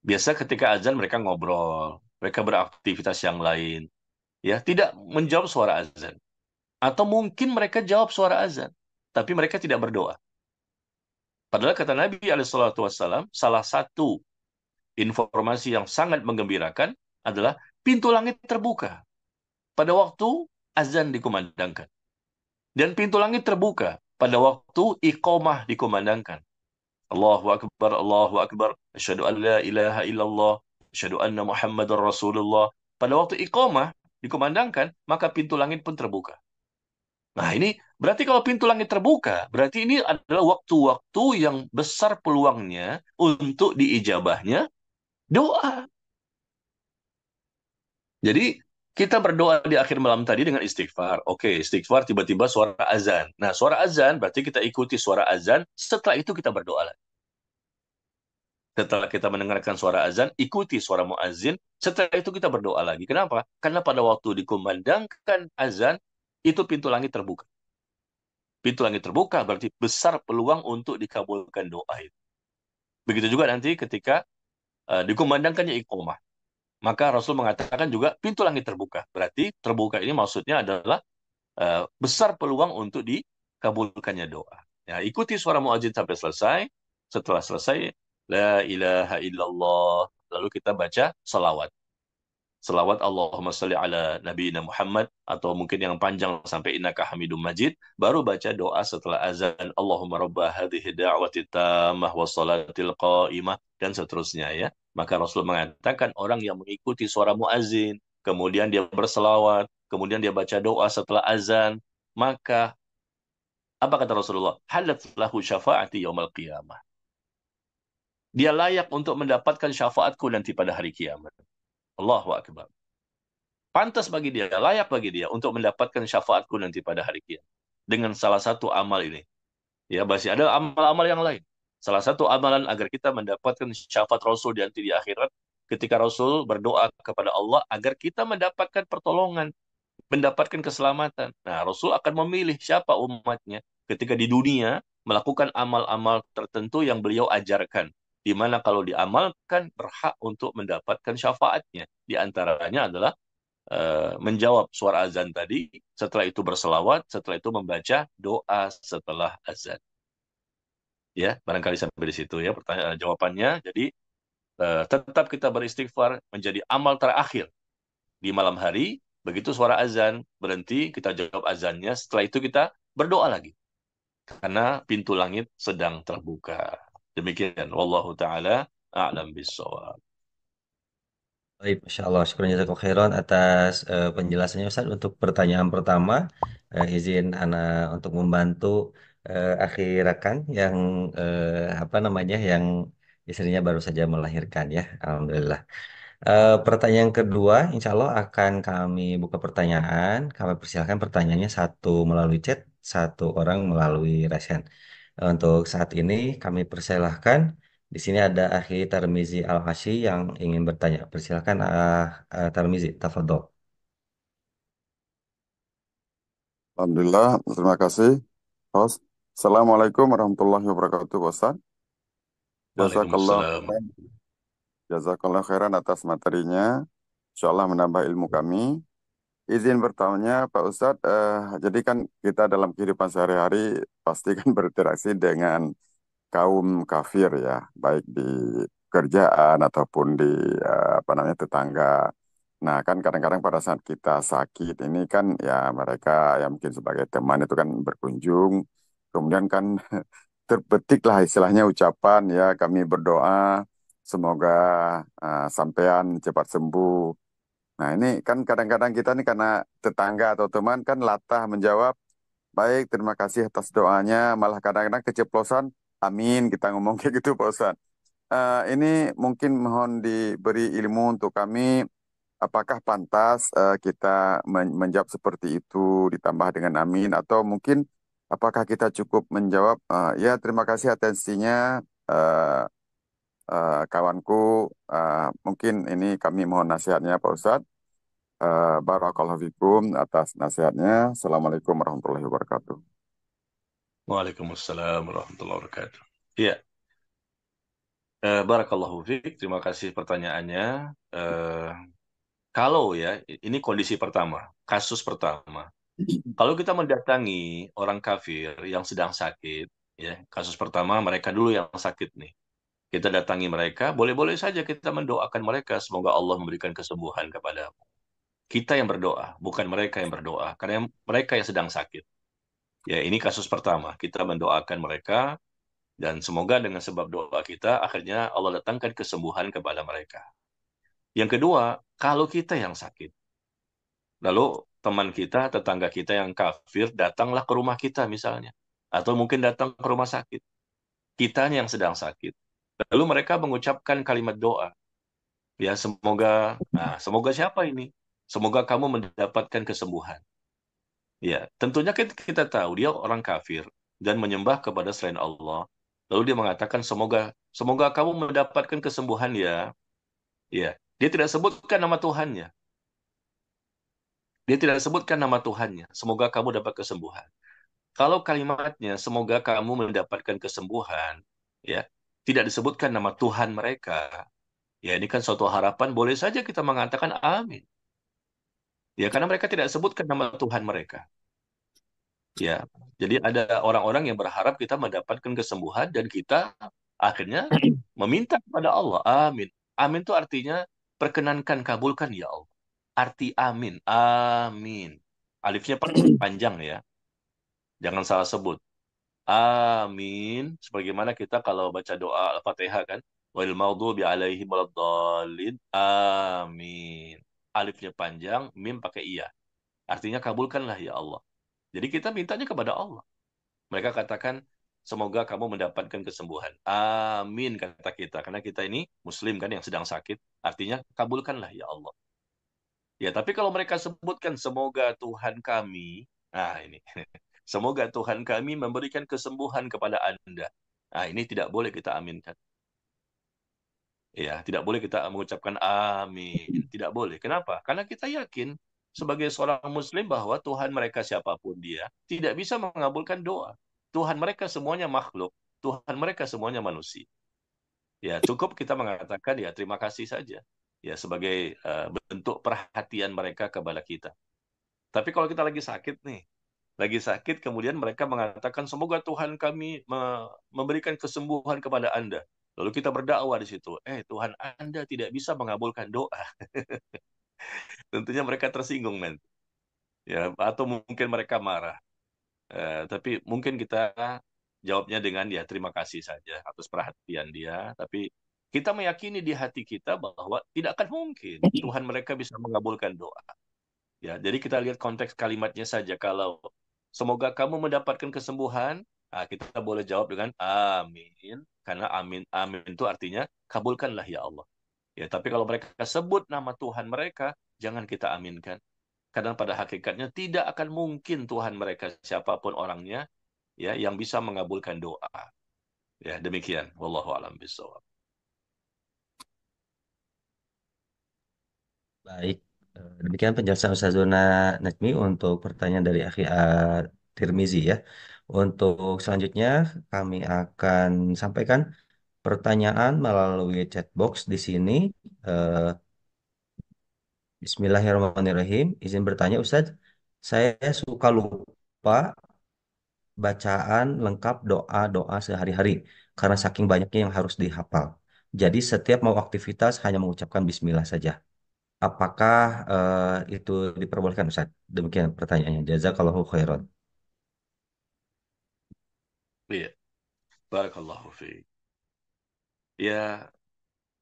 Biasa ketika azan mereka ngobrol, mereka beraktivitas yang lain, ya, tidak menjawab suara azan. Atau mungkin mereka jawab suara azan, tapi mereka tidak berdoa. Padahal kata Nabi SAW, salah satu informasi yang sangat menggembirakan adalah pintu langit terbuka pada waktu azan dikumandangkan. Dan pintu langit terbuka pada waktu iqamah dikumandangkan. Allahu Akbar, Allahu Akbar, asyhadu an la ilaha illallah, asyhadu anna Muhammadar Rasulullah. Pada waktu iqamah dikumandangkan, maka pintu langit pun terbuka. Nah, ini berarti kalau pintu langit terbuka, berarti ini adalah waktu-waktu yang besar peluangnya untuk diijabahnya doa. Jadi Kita berdoa di akhir malam tadi dengan istighfar. Oke, istighfar tiba-tiba suara azan. Nah, suara azan berarti kita ikuti suara azan. Setelah itu kita berdoa lagi. Setelah kita mendengarkan suara azan, ikuti suara muazin. Setelah itu kita berdoa lagi. Kenapa? Karena pada waktu dikumandangkan azan, itu pintu langit terbuka. Pintu langit terbuka berarti besar peluang untuk dikabulkan doa itu. Begitu juga nanti ketika dikumandangkannya iqomah. Maka Rasul mengatakan juga pintu langit terbuka. Berarti terbuka ini maksudnya adalah besar peluang untuk dikabulkannya doa. Ya, ikuti suara muadzin sampai selesai. Setelah selesai, la ilaha illallah. Lalu kita baca salawat. Selawat Allahumma salli ala nabiyina Muhammad atau mungkin yang panjang sampai innaka hamidum majid, baru baca doa setelah azan Allahumma rabbah hadhihi da'wati tammah wa salatil qa'imah dan seterusnya ya. Maka Rasul mengatakan orang yang mengikuti suara muazin, kemudian dia berselawat, kemudian dia baca doa setelah azan, maka apa kata Rasulullah? Halat lahu syafa'ati yaumal qiyamah. Dia layak untuk mendapatkan syafaatku nanti pada hari kiamat. Allahu akbar. Pantas bagi dia, layak bagi dia untuk mendapatkan syafaatku nanti pada hari kiamat. Dengan salah satu amal ini. Ya, masih ada amal-amal yang lain. Salah satu amalan agar kita mendapatkan syafaat Rasul nanti di akhirat, ketika Rasul berdoa kepada Allah agar kita mendapatkan pertolongan, mendapatkan keselamatan. Nah, Rasul akan memilih siapa umatnya ketika di dunia melakukan amal-amal tertentu yang beliau ajarkan. Di mana kalau diamalkan berhak untuk mendapatkan syafaatnya. Di antaranya adalah menjawab suara azan tadi, setelah itu berselawat, setelah itu membaca doa setelah azan. Ya, barangkali sampai di situ ya pertanyaan jawabannya. Jadi tetap kita beristighfar menjadi amal terakhir di malam hari. Begitu suara azan berhenti, kita jawab azannya. Setelah itu kita berdoa lagi karena pintu langit sedang terbuka. Demikian. Wallahu taala a'lam bishawab. Baik, Masya Allah. Syukur jazakallahu khairan atas penjelasannya Ustaz. Untuk pertanyaan pertama, izin Ana untuk membantu akhi rekan yang apa namanya yang istrinya baru saja melahirkan ya. Alhamdulillah. Pertanyaan kedua, insya Allah akan kami buka pertanyaan. Kami persilakan pertanyaannya satu melalui chat, satu orang melalui resen. Untuk saat ini kami persilahkan. Di sini ada Akhi Tarmizi Al-Hashi yang ingin bertanya. Persilakan Tarmizi, tafadhol. Alhamdulillah, terima kasih, host. Assalamualaikum warahmatullahi wabarakatuh, Ustaz. Jazakallah, Waalaikumsalam. jazakallah khairan atas materinya. Insya Allah menambah ilmu kami. Izin bertanya, Pak Ustadz, jadi kan kita dalam kehidupan sehari-hari pasti kan berinteraksi dengan kaum kafir ya, baik di kerjaan ataupun di apa namanya tetangga. Nah, kan kadang-kadang pada saat kita sakit ini kan ya mereka yang mungkin sebagai teman itu kan berkunjung, kemudian kan terbetiklah istilahnya ucapan ya kami berdoa semoga sampean cepat sembuh. Nah, ini kan kadang-kadang kita nih karena tetangga atau teman kan latah menjawab, baik, terima kasih atas doanya, malah kadang-kadang keceplosan, amin, kita ngomong kayak gitu, Pak Ustadz. Ini mungkin mohon diberi ilmu untuk kami, apakah pantas kita menjawab seperti itu ditambah dengan amin, atau mungkin apakah kita cukup menjawab, ya terima kasih atensinya, eh, kawanku, mungkin ini kami mohon nasihatnya, Pak Ustadz. Barakallahu fikum atas nasihatnya. Assalamualaikum warahmatullahi wabarakatuh. Waalaikumsalam warahmatullahi wabarakatuh. Iya, barakallahu fiik. Terima kasih pertanyaannya. Eh, Kalau ya, ini kondisi pertama, kasus pertama. Kalau kita mendatangi orang kafir yang sedang sakit, ya, kasus pertama mereka dulu yang sakit nih. Kita datangi mereka, boleh-boleh saja kita mendoakan mereka, semoga Allah memberikan kesembuhan kepada kita yang berdoa, bukan mereka yang berdoa, karena mereka yang sedang sakit. Ya, ini kasus pertama, kita mendoakan mereka, dan semoga dengan sebab doa kita, akhirnya Allah datangkan kesembuhan kepada mereka. Yang kedua, kalau kita yang sakit, lalu teman kita, tetangga kita yang kafir datanglah ke rumah kita misalnya. Atau mungkin datang ke rumah sakit. Kitanya yang sedang sakit. Lalu mereka mengucapkan kalimat doa. Ya semoga, nah semoga siapa ini? Semoga kamu mendapatkan kesembuhan. Ya, tentunya kita tahu dia orang kafir dan menyembah kepada selain Allah. Lalu dia mengatakan semoga semoga kamu mendapatkan kesembuhan ya. Ya, dia tidak sebutkan nama Tuhannya. Dia tidak sebutkan nama Tuhannya. Semoga kamu dapat kesembuhan. Kalau kalimatnya semoga kamu mendapatkan kesembuhan, ya, tidak disebutkan nama Tuhan mereka. Ya, ini kan suatu harapan, boleh saja kita mengatakan amin. Ya, karena mereka tidak sebutkan nama Tuhan mereka. Ya, jadi ada orang-orang yang berharap kita mendapatkan kesembuhan dan kita akhirnya meminta kepada Allah. Amin. Amin itu artinya perkenankan, kabulkan ya Allah. Arti amin. Amin. Alifnya panjang ya. Jangan salah sebut. Amin. Sebagaimana kita kalau baca doa Al-Fatihah kan. Wal maghdubi alaihim waladdallin. Amin. Alifnya panjang, mim pakai iya. Artinya kabulkanlah ya Allah. Jadi kita mintanya kepada Allah. Mereka katakan, semoga kamu mendapatkan kesembuhan. Amin, kata kita. Karena kita ini muslim kan yang sedang sakit. Artinya, kabulkanlah ya Allah. Ya, tapi kalau mereka sebutkan, semoga Tuhan kami, nah ini, semoga Tuhan kami memberikan kesembuhan kepada Anda. Nah, ini tidak boleh kita aminkan. Ya, tidak boleh kita mengucapkan amin. Tidak boleh. Kenapa? Karena kita yakin sebagai seorang muslim bahwa Tuhan mereka siapapun dia tidak bisa mengabulkan doa. Tuhan mereka semuanya makhluk. Tuhan mereka semuanya manusia. Ya, cukup kita mengatakan ya terima kasih saja. Ya, sebagai bentuk perhatian mereka kepada kita. Tapi kalau kita lagi sakit nih, lagi sakit kemudian mereka mengatakan semoga Tuhan kami memberikan kesembuhan kepada Anda. Lalu kita berdakwah di situ. Tuhan Anda tidak bisa mengabulkan doa. Tentunya mereka tersinggung nanti. Ya, atau mungkin mereka marah. Tapi mungkin kita jawabnya dengan ya terima kasih saja atas perhatian dia. Tapi kita meyakini di hati kita bahwa tidak akan mungkin Tuhan mereka bisa mengabulkan doa. Ya, jadi kita lihat konteks kalimatnya saja. Kalau semoga kamu mendapatkan kesembuhan, nah, kita boleh jawab dengan amin. Karena amin, amin itu artinya kabulkanlah ya Allah. Ya, tapi kalau mereka sebut nama Tuhan mereka, jangan kita aminkan. Karena pada hakikatnya tidak akan mungkin Tuhan mereka siapapun orangnya ya yang bisa mengabulkan doa. Ya, demikian. Wallahu a'lam bishawab. Baik, demikian penjelasan Ustazuna Najmi untuk pertanyaan dari Akhi Tirmizi ya. Untuk selanjutnya kami akan sampaikan pertanyaan melalui chat box di sini. Eh, Bismillahirrahmanirrahim. Izin bertanya, Ustadz, saya suka lupa bacaan lengkap doa-doa sehari-hari karena saking banyaknya yang harus dihafal. Jadi setiap mau aktivitas hanya mengucapkan Bismillah saja. Apakah itu diperbolehkan, Ustaz? Demikian pertanyaannya. Jazakallahu khairan. Iya, barakallahu fiik. Ya,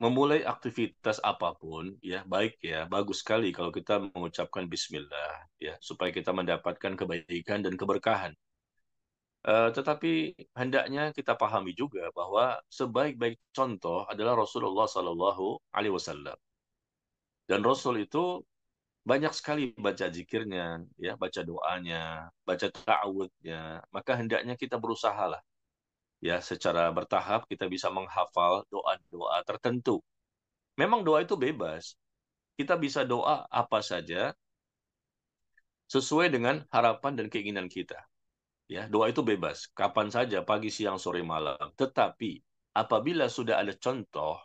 memulai aktivitas apapun ya baik ya bagus sekali kalau kita mengucapkan bismillah ya supaya kita mendapatkan kebaikan dan keberkahan. Tetapi hendaknya kita pahami juga bahwa sebaik-baik contoh adalah Rasulullah Sallallahu Alaihi Wasallam dan Rasul itu banyak sekali baca zikirnya ya baca doanya baca ta'awudnya maka hendaknya kita berusahalah ya secara bertahap kita bisa menghafal doa-doa tertentu. Memang doa itu bebas. Kita bisa doa apa saja sesuai dengan harapan dan keinginan kita. Ya, doa itu bebas, kapan saja, pagi, siang, sore, malam. Tetapi apabila sudah ada contoh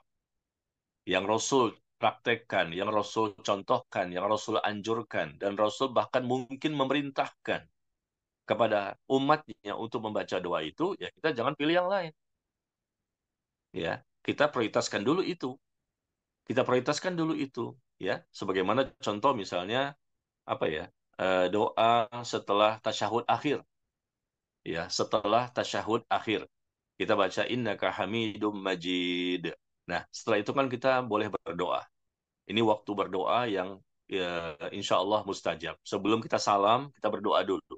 yang Rasul praktekkan, yang Rasul contohkan, yang Rasul anjurkan, dan Rasul bahkan mungkin memerintahkan kepada umatnya untuk membaca doa itu, ya kita jangan pilih yang lain. Ya, kita prioritaskan dulu itu. Kita prioritaskan dulu itu. Ya, sebagaimana contoh misalnya apa ya doa setelah tasyahud akhir ya setelah tasyahud akhir kita baca innaka hamidum majid. Nah setelah itu kan kita boleh berdoa. Ini waktu berdoa yang ya, insya Allah mustajab. Sebelum kita salam kita berdoa dulu.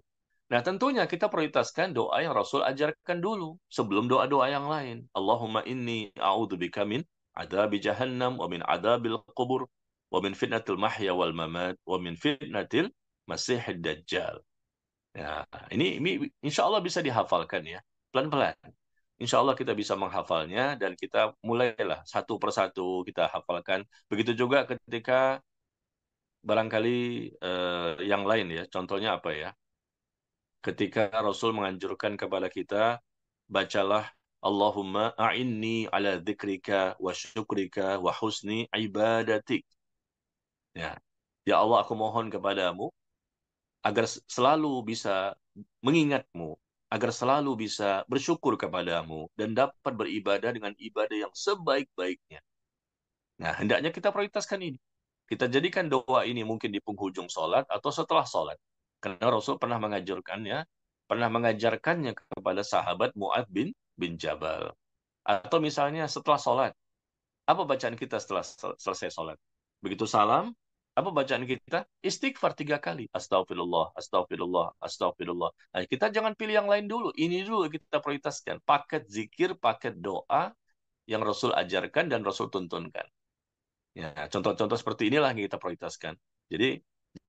Nah tentunya kita prioritaskan doa yang Rasul ajarkan dulu sebelum doa-doa yang lain. Allahumma inni a'udzubika min adabi jahannam wa min adabil qubur. wa min fitnatil mahya wal mamat, wa min fitnatil masihid dajjal. Ya, ini insya Allah bisa dihafalkan ya, pelan-pelan. Insya Allah kita bisa menghafalnya dan kita mulailah satu persatu kita hafalkan. Begitu juga ketika barangkali yang lain ya, contohnya apa ya? Ketika Rasul menganjurkan kepada kita, bacalah Allahumma a'inni ala dzikrika wa syukrika wa husni ibadatik. Ya. Ya Allah, aku mohon kepadamu agar selalu bisa mengingatmu, agar selalu bisa bersyukur kepadamu dan dapat beribadah dengan ibadah yang sebaik-baiknya. Nah, hendaknya kita prioritaskan ini. Kita jadikan doa ini mungkin di penghujung sholat atau setelah sholat. Karena Rasul pernah mengajarkannya kepada sahabat Mu'adz bin Jabal. Atau misalnya setelah sholat. Apa bacaan kita setelah selesai sholat? Begitu salam, apa bacaan kita? Istighfar 3 kali. Astagfirullah, astagfirullah, astagfirullah. Nah, kita jangan pilih yang lain dulu. Ini dulu kita prioritaskan. Paket zikir, paket doa yang Rasul ajarkan dan Rasul tuntunkan. Ya, contoh-contoh seperti inilah yang kita prioritaskan. Jadi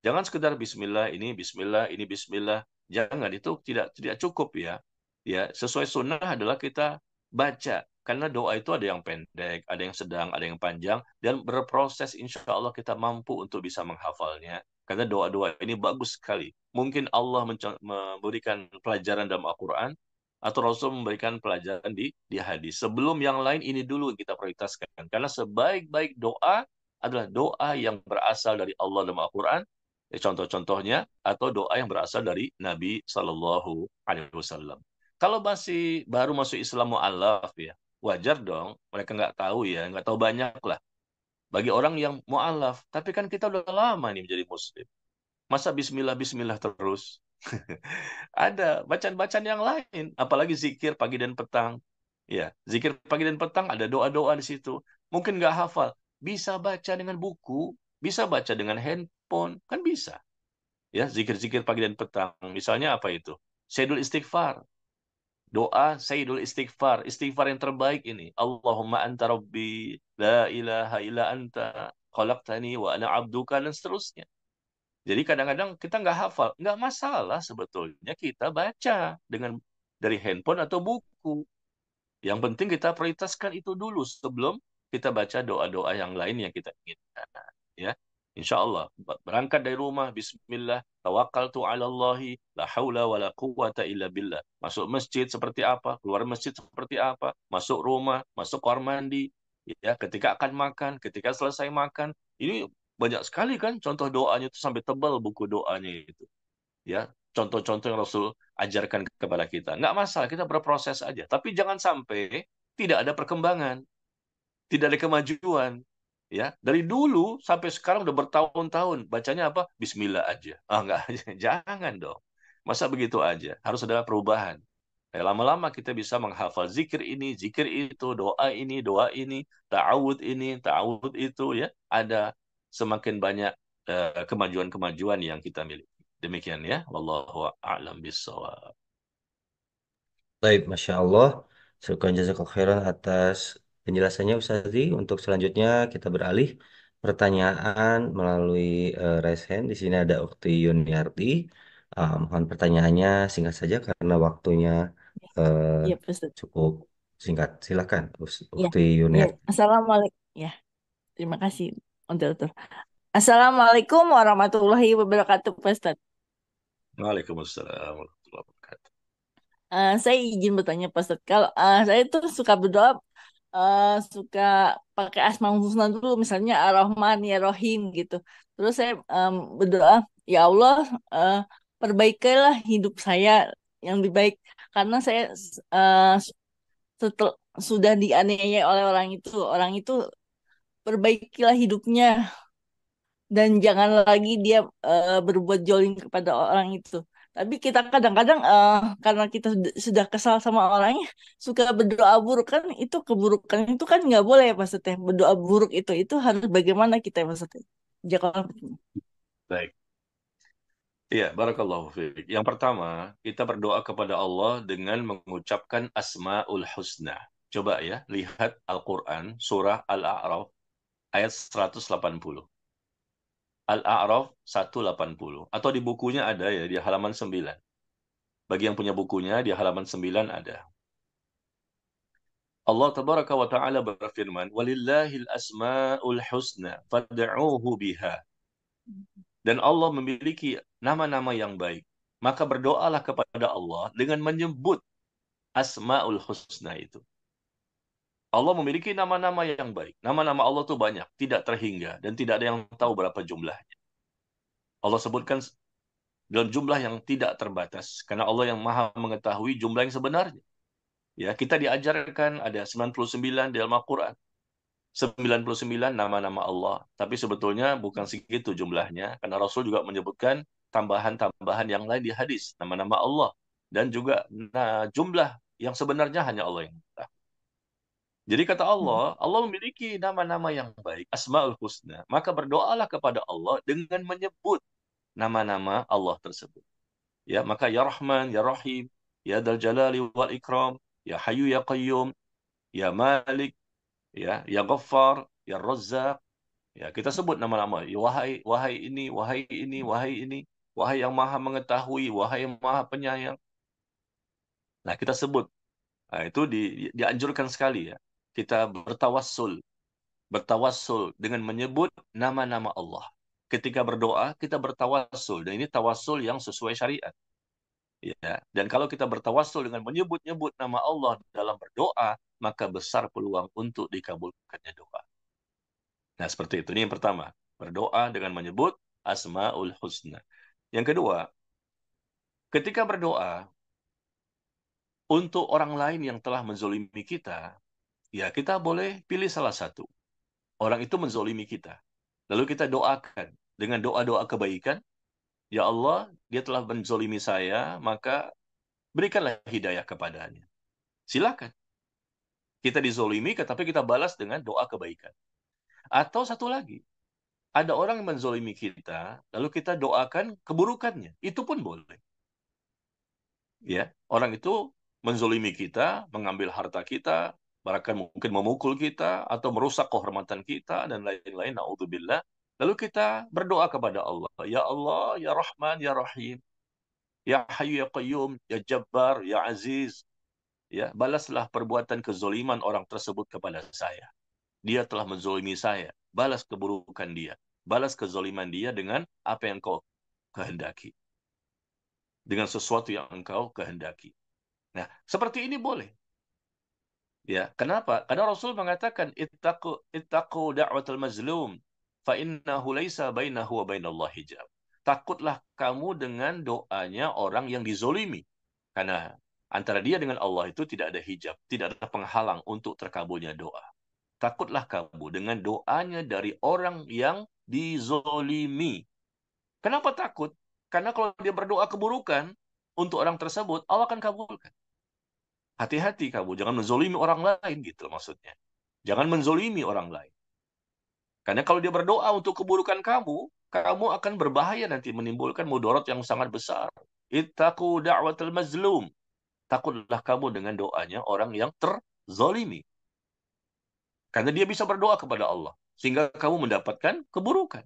jangan sekedar bismillah, ini bismillah, ini bismillah. Jangan, itu tidak cukup ya. Ya, sesuai sunnah adalah kita baca. Karena doa itu ada yang pendek, ada yang sedang, ada yang panjang, dan berproses insya Allah kita mampu untuk bisa menghafalnya. Karena doa-doa ini bagus sekali. Mungkin Allah memberikan pelajaran dalam Al-Quran, atau Rasul memberikan pelajaran di hadis. Sebelum yang lain, ini dulu kita prioritaskan. Karena sebaik-baik doa adalah doa yang berasal dari Allah dalam Al-Quran, contoh-contohnya, atau doa yang berasal dari Nabi Sallallahu Alaihi Wasallam. Kalau masih baru masuk Islam mu'alaf ya, wajar dong, mereka nggak tahu ya, nggak tahu banyak lah. Bagi orang yang mu'alaf, tapi kan kita udah lama nih menjadi muslim. Masa bismillah-bismillah terus? Ada bacaan-bacaan yang lain, apalagi zikir pagi dan petang. Ya, zikir pagi dan petang ada doa-doa di situ. Mungkin nggak hafal, bisa baca dengan buku, bisa baca dengan handphone, kan bisa. Ya, zikir-zikir pagi dan petang. Misalnya apa itu? Sayyidul Istighfar. Doa Sayyidul Istighfar. Istighfar yang terbaik ini. Allahumma anta rabbi, la ilaha illa anta, khalaqtani wa ana abduka, dan seterusnya. Jadi kadang-kadang kita nggak hafal. Nggak masalah sebetulnya kita baca dari handphone atau buku. Yang penting kita prioritaskan itu dulu sebelum kita baca doa-doa yang lain yang kita inginkan. Ya, insya Allah berangkat dari rumah, Bismillah, tawakkaltu ala Allahi, la haula wa la quwata illa billah. Masuk masjid seperti apa, keluar masjid seperti apa, masuk rumah, masuk kamar mandi, ya, ketika akan makan, ketika selesai makan. Ini banyak sekali kan contoh doanya itu, sampai tebal buku doanya itu. Ya, contoh-contoh yang Rasul ajarkan kepada kita. Nggak masalah, kita berproses aja. Tapi jangan sampai tidak ada perkembangan, tidak ada kemajuan. Ya, dari dulu sampai sekarang udah bertahun-tahun bacanya apa? Bismillah aja. Ah, nggak, jangan dong. Masa begitu aja? Harus ada perubahan. Lama-lama kita bisa menghafal zikir ini, zikir itu, doa ini, ta'awud itu, ya. Ada semakin banyak kemajuan-kemajuan yang kita miliki. Demikian ya. Wallahu a'lam bishawab. Baik, Masya Allah. Syukran jazakallahu khairan atas penjelasannya Ustazi. Untuk selanjutnya kita beralih pertanyaan melalui raise hand. Di sini ada Ukti Yuniarti. Mohon pertanyaannya singkat saja karena waktunya eh, Iya, Pak Ustadz. cukup singkat. Silakan, Iya, Ukti iya. Yuniarti. Assalamualaikum. Ya, terima kasih, moderator. Assalamualaikum warahmatullahi wabarakatuh, Pak Ustadz. Waalaikumsalam warahmatullahi wabarakatuh. Saya izin bertanya, Pak Ustadz. Kalau saya tuh suka berdoa, suka pakai Asmaul Husna dulu, misalnya Ar-Rahman, Ya Rohim gitu. Terus saya berdoa, ya Allah, eh, perbaikilah hidup saya yang lebih baik, karena saya eh, setel, sudah dianiaya oleh orang itu perbaikilah hidupnya dan jangan lagi dia berbuat jolim kepada orang itu. Tapi kita kadang-kadang karena kita sudah kesal sama orangnya suka berdoa buruk, kan itu keburukan itu kan nggak boleh ya Pak Seteh. Berdoa buruk itu harus bagaimana kita Pak Seteh? Jangan. Baik. Iya, barakallahu fiik. Yang pertama, kita berdoa kepada Allah dengan mengucapkan Asmaul Husna. Coba ya, lihat Al-Quran, surah Al-A'raf, ayat 180. Al-A'raf 180. Atau di bukunya ada ya, di halaman 9. Bagi yang punya bukunya, di halaman 9 ada. Allah tabaraka wa ta'ala berfirman, "Walillahil asma'ul husna fad'uuhu biha." Dan Allah memiliki nama-nama yang baik. Maka berdoalah kepada Allah dengan menyebut asma'ul husna itu. Allah memiliki nama-nama yang baik. Nama-nama Allah itu banyak, tidak terhingga, dan tidak ada yang tahu berapa jumlahnya. Allah sebutkan dalam jumlah yang tidak terbatas, karena Allah yang maha mengetahui jumlah yang sebenarnya. Ya, kita diajarkan ada 99 di dalam Al-Quran. 99 nama-nama Allah. Tapi sebetulnya bukan segitu jumlahnya, karena Rasul juga menyebutkan tambahan-tambahan yang lain di hadis, nama-nama Allah. Dan juga jumlah yang sebenarnya hanya Allah yang tahu. Jadi kata Allah, Allah memiliki nama-nama yang baik, Asmaul Husna. Maka berdoalah kepada Allah dengan menyebut nama-nama Allah tersebut. Ya, maka ya Rahman, ya Rahim, ya Dzal Jalali wal Ikram, ya Hayyu ya Qayyum, ya Malik, ya Ghaffar, ya Razzaq. Ya, kita sebut nama-nama. Ya, wahai wahai ini, wahai ini, wahai ini, wahai yang Maha mengetahui, wahai yang Maha penyayang. Nah, kita sebut. Nah, itu dianjurkan sekali ya. Kita bertawassul dengan menyebut nama-nama Allah. Ketika berdoa, kita bertawassul. Dan ini tawassul yang sesuai syariat. Ya. Dan kalau kita bertawassul dengan menyebut-nyebut nama Allah dalam berdoa, maka besar peluang untuk dikabulkannya doa. Nah, seperti itu. Ini yang pertama. Berdoa dengan menyebut Asma'ul Husna. Yang kedua, ketika berdoa untuk orang lain yang telah menzolimi kita, ya kita boleh pilih salah satu. Orang itu menzolimi kita. Lalu kita doakan dengan doa-doa kebaikan. Ya Allah, dia telah menzolimi saya, maka berikanlah hidayah kepadanya. Silakan. Kita dizolimi, tapi kita balas dengan doa kebaikan. Atau satu lagi, ada orang yang menzolimi kita, lalu kita doakan keburukannya. Itu pun boleh. Ya, orang itu menzolimi kita, mengambil harta kita, bahkan mungkin memukul kita, atau merusak kehormatan kita, dan lain-lain. Na'udzubillah. Lalu kita berdoa kepada Allah. Ya Allah, Ya Rahman, Ya Rahim. Ya Hayyu, Ya Qayyum, Ya Jabbar, Ya Aziz. Ya, balaslah perbuatan kezoliman orang tersebut kepada saya. Dia telah menzolimi saya. Balas keburukan dia. Balas kezoliman dia dengan apa yang kau kehendaki. Dengan sesuatu yang engkau kehendaki. Nah, seperti ini boleh. Ya, kenapa? Karena Rasul mengatakan ittaqu da'watal mazlum fa innahu laisa bainahu wa bainallahi hijab. Takutlah kamu dengan doanya orang yang dizolimi. Karena antara dia dengan Allah itu tidak ada hijab, tidak ada penghalang untuk terkabulnya doa. Takutlah kamu dengan doanya dari orang yang dizolimi. Kenapa takut? Karena kalau dia berdoa keburukan untuk orang tersebut, Allah akan kabulkan. Hati-hati kamu, jangan menzolimi orang lain gitu maksudnya. Jangan menzolimi orang lain. Karena kalau dia berdoa untuk keburukan kamu, kamu akan berbahaya nanti menimbulkan mudarat yang sangat besar. Ittaqu da'watal mazlum. Takutlah kamu dengan doanya orang yang terzolimi. Karena dia bisa berdoa kepada Allah. Sehingga kamu mendapatkan keburukan.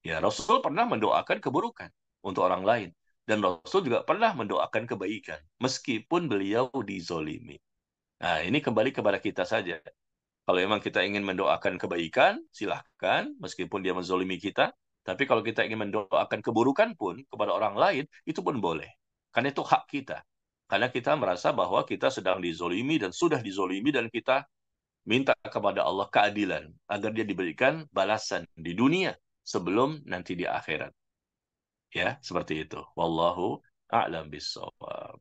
Ya, Rasul pernah mendoakan keburukan untuk orang lain. Dan Rasul juga pernah mendoakan kebaikan. Meskipun beliau dizolimi. Nah, ini kembali kepada kita saja. Kalau memang kita ingin mendoakan kebaikan, silahkan. Meskipun dia menzolimi kita. Tapi kalau kita ingin mendoakan keburukan pun kepada orang lain, itu pun boleh. Karena itu hak kita. Karena kita merasa bahwa kita sedang dizolimi dan sudah dizolimi dan kita minta kepada Allah keadilan agar dia diberikan balasan di dunia sebelum nanti di akhirat. Ya, seperti itu. Wallahu a'lam bishawab.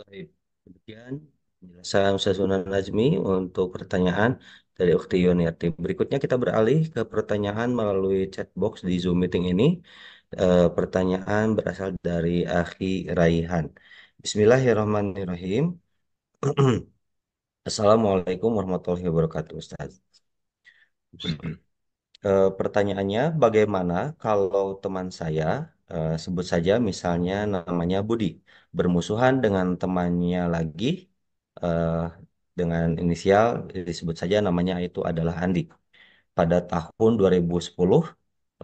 Baik, demikian penjelasan Ustaz Sunan Nazmi untuk pertanyaan dari Ukti Yuniarti. Berikutnya kita beralih ke pertanyaan melalui chat box di Zoom meeting ini. Pertanyaan berasal dari Akhi Raihan. Bismillahirrahmanirrahim. Assalamualaikum warahmatullahi wabarakatuh, Ustaz. Pertanyaannya, bagaimana kalau teman saya, sebut saja misalnya namanya Budi, bermusuhan dengan temannya lagi, eh, dengan inisial disebut saja namanya itu adalah Andi. Pada tahun 2010,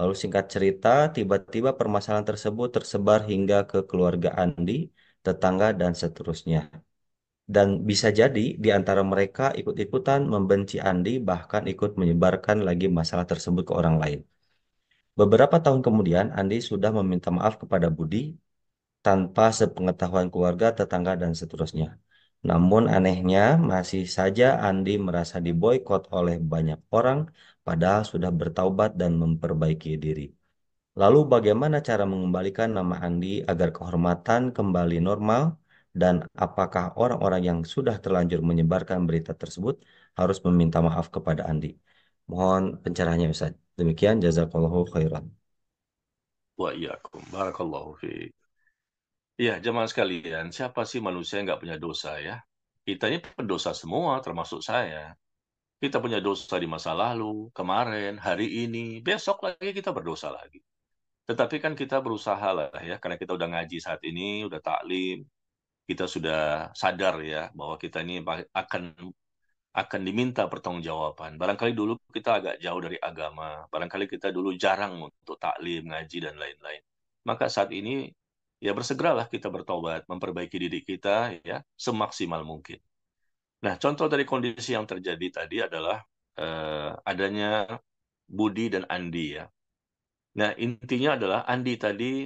Lalu singkat cerita, tiba-tiba permasalahan tersebut tersebar hingga ke keluarga Andi, tetangga, dan seterusnya. Dan bisa jadi di antara mereka ikut-ikutan membenci Andi, bahkan ikut menyebarkan lagi masalah tersebut ke orang lain. Beberapa tahun kemudian, Andi sudah meminta maaf kepada Budi tanpa sepengetahuan keluarga, tetangga, dan seterusnya. Namun anehnya, masih saja Andi merasa diboikot oleh banyak orang, padahal sudah bertaubat dan memperbaiki diri. Lalu bagaimana cara mengembalikan nama Andi agar kehormatan kembali normal? Dan apakah orang-orang yang sudah terlanjur menyebarkan berita tersebut harus meminta maaf kepada Andi? Mohon pencerahannya Ustaz. Demikian, jazakallahu khairan. Wa iyyakum. Barakallahu fi. Iya, jemaah sekalian, siapa sih manusia yang nggak punya dosa ya? Kita ini pendosa semua, termasuk saya. Kita punya dosa di masa lalu, kemarin, hari ini, besok lagi kita berdosa lagi. Tetapi kan kita berusaha lah ya, karena kita udah ngaji saat ini, udah taklim, kita sudah sadar ya bahwa kita ini akan diminta pertanggungjawaban. Barangkali dulu kita agak jauh dari agama, barangkali kita dulu jarang untuk taklim, ngaji dan lain-lain. Maka saat ini ya bersegeralah kita bertobat, memperbaiki diri kita ya semaksimal mungkin. Nah, contoh dari kondisi yang terjadi tadi adalah adanya Budi dan Andi ya. Nah, intinya adalah Andi tadi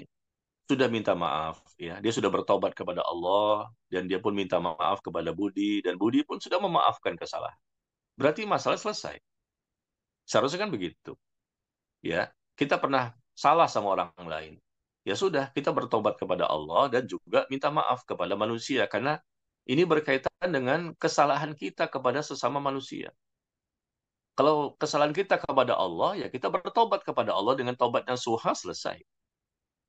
sudah minta maaf ya. Dia sudah bertobat kepada Allah dan dia pun minta maaf kepada Budi dan Budi pun sudah memaafkan kesalahan. Berarti masalah selesai. Seharusnya kan begitu. Ya, kita pernah salah sama orang lain. Ya sudah, kita bertobat kepada Allah dan juga minta maaf kepada manusia karena ini berkaitan dengan kesalahan kita kepada sesama manusia. Kalau kesalahan kita kepada Allah, ya kita bertobat kepada Allah dengan taubat nasuha selesai.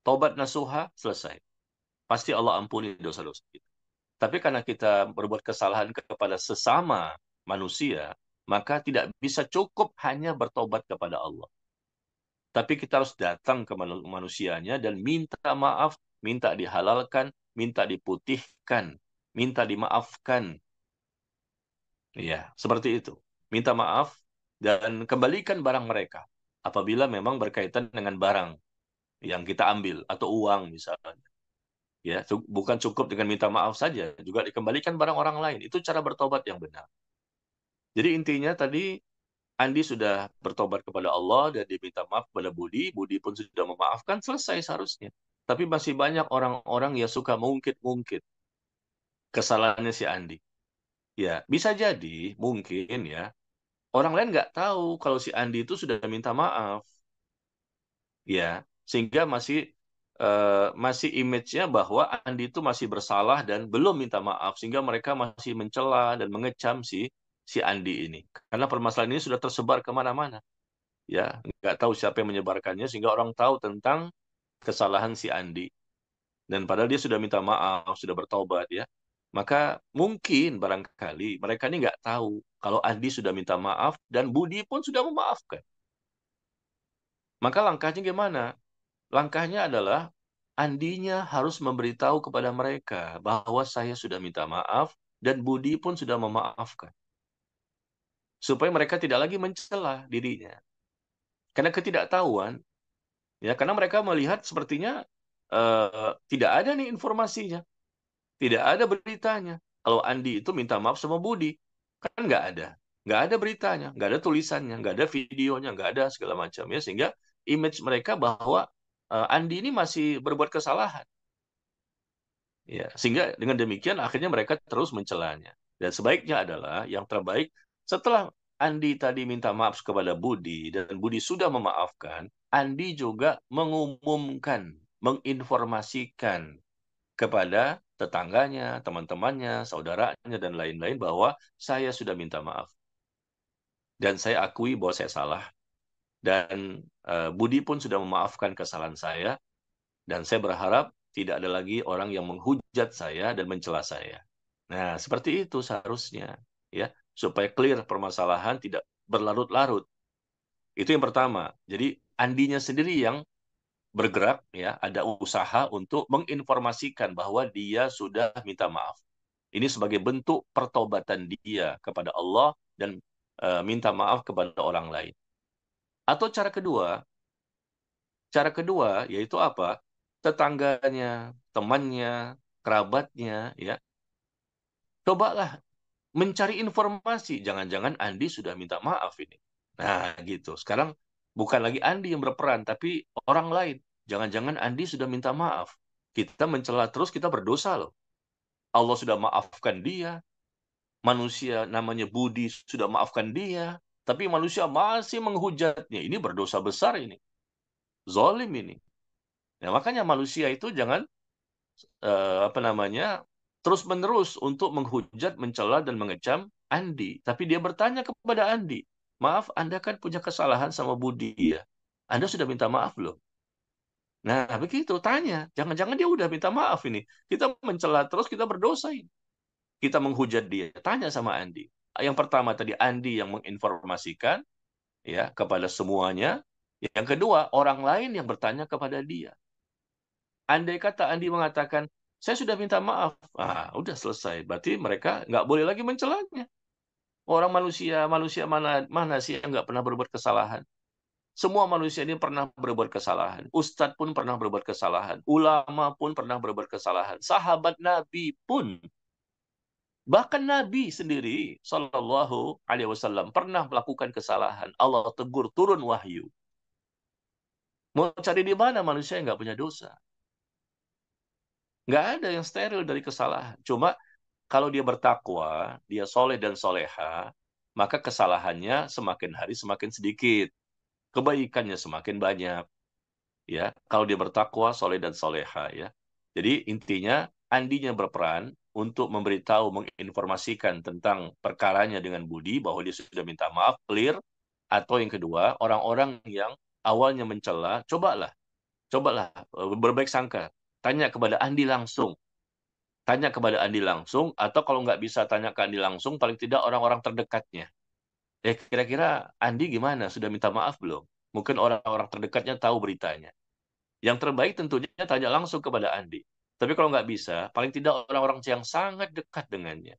Taubat nasuha selesai. Pasti Allah ampuni dosa-dosa kita. Tapi karena kita berbuat kesalahan kepada sesama manusia, maka tidak bisa cukup hanya bertobat kepada Allah. Tapi kita harus datang ke manusianya dan minta maaf, minta dihalalkan, minta diputihkan, minta dimaafkan. Ya, seperti itu. Minta maaf dan kembalikan barang mereka. Apabila memang berkaitan dengan barang yang kita ambil atau uang misalnya. Ya, bukan cukup dengan minta maaf saja, juga dikembalikan barang orang lain. Itu cara bertobat yang benar. Jadi intinya tadi Andi sudah bertobat kepada Allah dan diminta maaf kepada Budi. Budi pun sudah memaafkan, selesai seharusnya. Tapi masih banyak orang-orang yang suka mungkit-mungkit kesalahannya si Andi. Ya, bisa jadi mungkin ya orang lain nggak tahu kalau si Andi itu sudah minta maaf. Ya, sehingga masih image-nya bahwa Andi itu masih bersalah dan belum minta maaf, sehingga mereka masih mencela dan mengecam si Andi ini. Karena permasalahan ini sudah tersebar kemana-mana. Ya, nggak tahu siapa yang menyebarkannya, sehingga orang tahu tentang kesalahan si Andi. Dan padahal dia sudah minta maaf, sudah bertobat ya. Maka mungkin barangkali mereka ini nggak tahu kalau Andi sudah minta maaf dan Budi pun sudah memaafkan. Maka langkahnya gimana? Langkahnya adalah Andinya harus memberitahu kepada mereka bahwa saya sudah minta maaf dan Budi pun sudah memaafkan. Supaya mereka tidak lagi mencela dirinya. Karena ketidaktahuan, ya karena mereka melihat sepertinya tidak ada nih informasinya, tidak ada beritanya. Kalau Andi itu minta maaf sama Budi, kan nggak ada beritanya, nggak ada tulisannya, nggak ada videonya, nggak ada segala macam ya, sehingga image mereka bahwa Andi ini masih berbuat kesalahan. Ya, sehingga dengan demikian akhirnya mereka terus mencelanya. Dan sebaiknya adalah yang terbaik setelah Andi tadi minta maaf kepada Budi dan Budi sudah memaafkan, Andi juga mengumumkan, menginformasikan kepada tetangganya, teman-temannya, saudaranya, dan lain-lain bahwa saya sudah minta maaf. Dan saya akui bahwa saya salah. Dan Budi pun sudah memaafkan kesalahan saya. Dan saya berharap tidak ada lagi orang yang menghujat saya dan mencela saya. Nah, seperti itu seharusnya. Ya, supaya clear permasalahan tidak berlarut-larut. Itu yang pertama. Jadi, Andinya sendiri yang bergerak, ya, ada usaha untuk menginformasikan bahwa dia sudah minta maaf. Ini sebagai bentuk pertobatan dia kepada Allah dan minta maaf kepada orang lain. Atau cara kedua, Cara kedua yaitu apa? Tetangganya, temannya, kerabatnya, ya. Cobalah mencari informasi. Jangan-jangan Andi sudah minta maaf ini. Nah, gitu. Sekarang bukan lagi Andi yang berperan, tapi orang lain. Jangan-jangan Andi sudah minta maaf. Kita mencela terus, kita berdosa loh. Allah sudah maafkan dia. Manusia namanya Budi sudah maafkan dia. Tapi manusia masih menghujatnya. Ini berdosa besar ini. Zolim ini. Nah, makanya manusia itu jangan terus-menerus untuk menghujat, mencela dan mengecam Andi. Tapi dia bertanya kepada Andi, maaf, Anda kan punya kesalahan sama Budi ya. Anda sudah minta maaf loh. Nah, begitu, tanya. Jangan-jangan dia udah minta maaf ini. Kita mencela terus, kita berdosa ini. Kita menghujat dia. Tanya sama Andi. Yang pertama tadi Andi yang menginformasikan ya kepada semuanya. Yang kedua, orang lain yang bertanya kepada dia. Andai kata Andi mengatakan, saya sudah minta maaf. Udah selesai. Berarti mereka nggak boleh lagi mencelanya. Orang manusia mana sih yang nggak pernah berbuat kesalahan? Semua manusia ini pernah berbuat kesalahan. Ustadz pun pernah berbuat kesalahan. Ulama pun pernah berbuat kesalahan. Sahabat Nabi pun. Bahkan Nabi sendiri, Sallallahu Alaihi Wasallam, pernah melakukan kesalahan. Allah tegur, turun wahyu. Mau cari di mana manusia yang nggak punya dosa? Nggak ada yang steril dari kesalahan. Cuma kalau dia bertakwa, dia soleh dan soleha, maka kesalahannya semakin hari semakin sedikit. Kebaikannya semakin banyak. Ya, kalau dia bertakwa, soleh dan soleha. Ya. Jadi intinya, Andinya berperan untuk memberitahu, menginformasikan tentang perkaranya dengan Budi, bahwa dia sudah minta maaf, clear. Atau yang kedua, orang-orang yang awalnya mencela, cobalah berbaik sangka. Tanya kepada Andi langsung. Tanya kepada Andi langsung, atau kalau nggak bisa tanya ke Andi langsung, paling tidak orang-orang terdekatnya. Kira-kira Andi gimana? Sudah minta maaf belum? Mungkin orang-orang terdekatnya tahu beritanya. Yang terbaik tentunya tanya langsung kepada Andi. Tapi kalau nggak bisa, paling tidak orang-orang yang sangat dekat dengannya.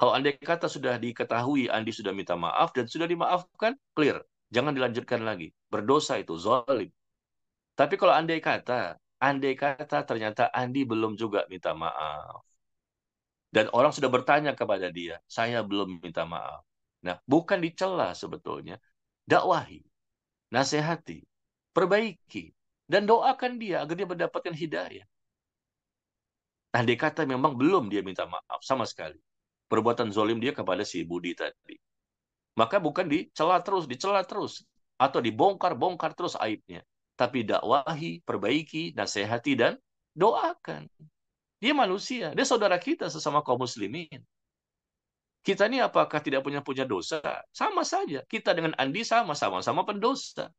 Kalau andai kata sudah diketahui Andi sudah minta maaf dan sudah dimaafkan, clear. Jangan dilanjutkan lagi. Berdosa itu, zalim. Tapi kalau andai kata ternyata Andi belum juga minta maaf. Dan orang sudah bertanya kepada dia, saya belum minta maaf. Nah, bukan dicela sebetulnya. Dakwahi, nasihati, perbaiki, dan doakan dia agar dia mendapatkan hidayah. Andai kata memang belum dia minta maaf sama sekali. Perbuatan zolim dia kepada si Budi tadi. Maka bukan dicela terus, atau dibongkar-bongkar terus aibnya. Tapi dakwahi, perbaiki, nasihati, dan doakan. Dia manusia, dia saudara kita sesama kaum muslimin. Kita ini apakah tidak punya dosa? Sama saja. Kita dengan Andi sama-sama pendosa.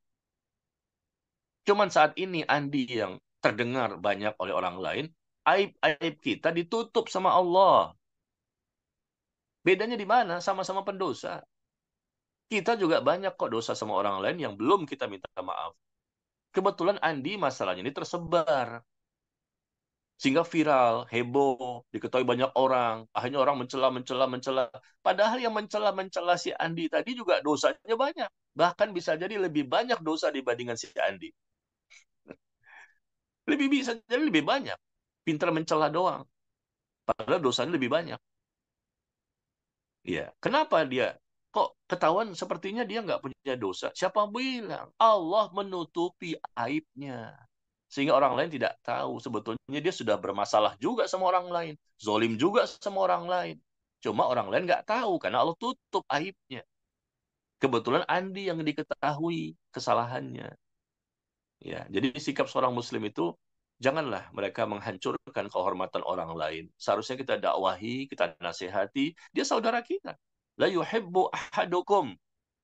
Cuman saat ini Andi yang terdengar banyak oleh orang lain, aib-aib kita ditutup sama Allah. Bedanya di mana? Sama-sama pendosa. Kita juga banyak kok dosa sama orang lain yang belum kita minta maaf. Kebetulan Andi masalahnya ini tersebar. Sehingga viral, heboh, diketahui banyak orang. Akhirnya orang mencela. Padahal yang mencela si Andi tadi juga dosanya banyak. Bahkan bisa jadi lebih banyak dosa dibandingkan si Andi. Bisa jadi lebih banyak. Pintar mencela doang. Padahal dosanya lebih banyak. Ya, kenapa dia? Kok ketahuan sepertinya dia nggak punya dosa? Siapa bilang? Allah menutupi aibnya. Sehingga orang lain tidak tahu sebetulnya dia sudah bermasalah juga sama orang lain. Zolim juga sama orang lain. Cuma orang lain nggak tahu karena Allah tutup aibnya. Kebetulan Andi yang diketahui kesalahannya. Ya, jadi sikap seorang muslim itu janganlah mereka menghancurkan kehormatan orang lain. Seharusnya kita dakwahi, kita nasihati, dia saudara kita. La yuhibbu ahadukum.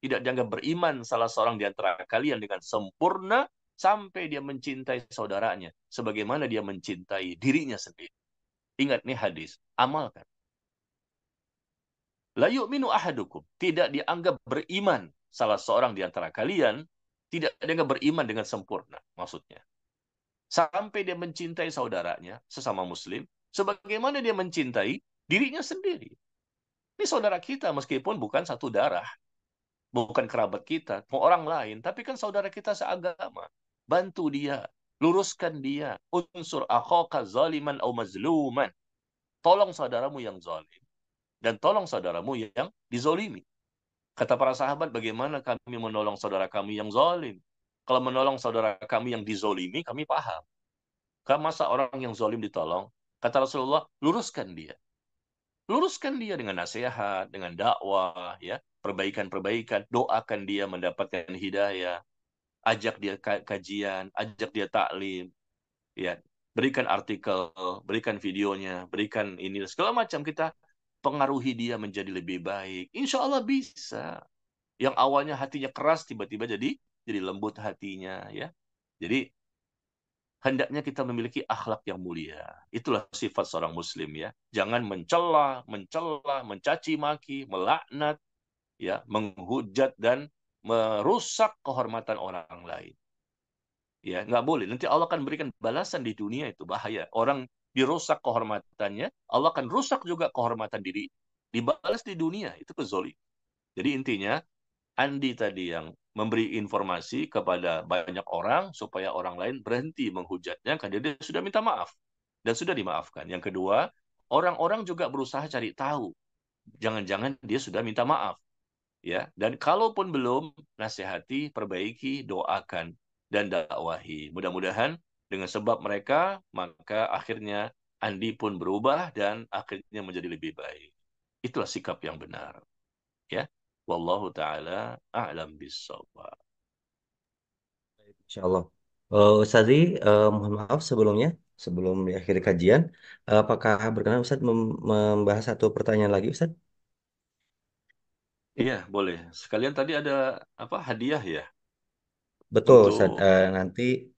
Tidak dianggap beriman salah seorang di antara kalian dengan sempurna sampai dia mencintai saudaranya sebagaimana dia mencintai dirinya sendiri. Ingat nih hadis, amalkan. La yu'minu ahadukum. Tidak dianggap beriman salah seorang di antara kalian, tidak dianggap beriman dengan sempurna, maksudnya. Sampai dia mencintai saudaranya, sesama muslim, sebagaimana dia mencintai dirinya sendiri. Ini saudara kita meskipun bukan satu darah. Bukan kerabat kita, mau orang lain, tapi kan saudara kita seagama. bantu dia, luruskan dia. Unsur akhaka zaliman au mazluman. Tolong saudaramu yang zalim dan tolong saudaramu yang dizolimi. Kata para sahabat, bagaimana kami menolong saudara kami yang zalim? Kalau menolong saudara kami yang dizolimi, kami paham. Kalau masa orang yang zalim ditolong, kata Rasulullah, luruskan dia. Luruskan dia dengan nasihat, dengan dakwah, ya, perbaikan-perbaikan, doakan dia mendapatkan hidayah, ajak dia kajian, ajak dia taklim, ya, berikan artikel, berikan videonya, berikan ini segala macam, kita pengaruhi dia menjadi lebih baik. Insya Allah bisa. Yang awalnya hatinya keras tiba-tiba jadi lembut hatinya, ya. Jadi hendaknya kita memiliki akhlak yang mulia. Itulah sifat seorang muslim, ya. Jangan mencela, mencaci maki, melaknat, ya, menghujat dan merusak kehormatan orang lain. Ya, nggak boleh. Nanti Allah akan berikan balasan di dunia, itu bahaya. Orang dirusak kehormatannya, Allah akan rusak juga kehormatan diri. Dibalas di dunia, itu kezolim. Jadi intinya, Andi tadi yang memberi informasi kepada banyak orang supaya orang lain berhenti menghujatnya karena dia sudah minta maaf dan sudah dimaafkan. Yang kedua, orang-orang juga berusaha cari tahu. Jangan-jangan dia sudah minta maaf, ya. Dan kalaupun belum, nasihati, perbaiki, doakan dan dakwahi. Mudah-mudahan dengan sebab mereka, maka akhirnya Andi pun berubah dan akhirnya menjadi lebih baik. Itulah sikap yang benar, ya. Wallahu taala a'lam bissawab. Insya Allah. Ustazi, mohon maaf sebelumnya, sebelum diakhiri kajian, apakah berkenan Ustaz membahas satu pertanyaan lagi, Ustaz? Iya, boleh. Sekalian tadi ada apa, hadiah ya Betul, Ustaz. untuk Nanti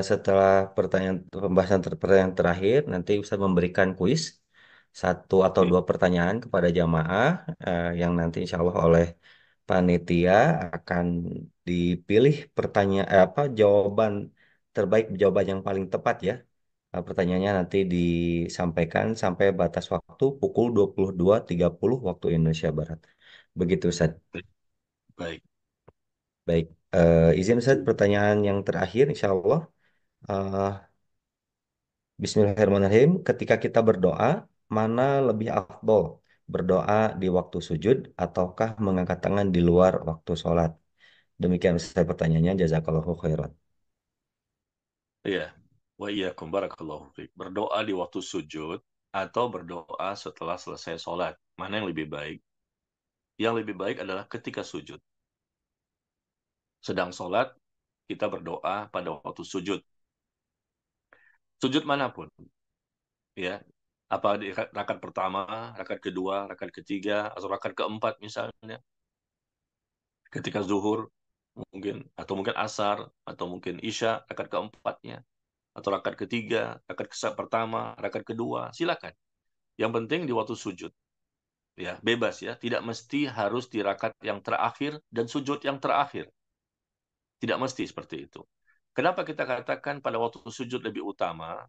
setelah pertanyaan terakhir, nanti Ustaz memberikan kuis satu atau oke. dua pertanyaan kepada jamaah yang nanti insya Allah oleh panitia akan dipilih jawaban terbaik, jawaban yang paling tepat ya. Pertanyaannya nanti disampaikan sampai batas waktu pukul 22.30 waktu Indonesia Barat. Begitu, Ustaz. Baik. Baik, izin Ustaz pertanyaan yang terakhir insya Allah. Eh, Bismillahirrahmanirrahim. Ketika kita berdoa, mana lebih afdol? Berdoa di waktu sujud ataukah mengangkat tangan di luar waktu sholat? Demikian Ustaz pertanyaannya. Jazakallahu khairan. Iya. Wa iyyakum barakallahu fiik. Berdoa di waktu sujud atau berdoa setelah selesai sholat. Mana yang lebih baik? Yang lebih baik adalah ketika sujud. Sedang sholat, kita berdoa pada waktu sujud. Sujud manapun, ya. Apa di rakaat pertama, rakaat kedua, rakaat ketiga, atau rakaat keempat misalnya. Ketika zuhur, mungkin asar, atau mungkin isya, rakaat keempatnya. Atau rakaat ketiga, rakaat pertama, rakaat kedua, silakan. Yang penting di waktu sujud. Ya, bebas ya, tidak mesti harus di rakaat yang terakhir dan sujud yang terakhir. Tidak mesti seperti itu. Kenapa kita katakan pada waktu sujud lebih utama,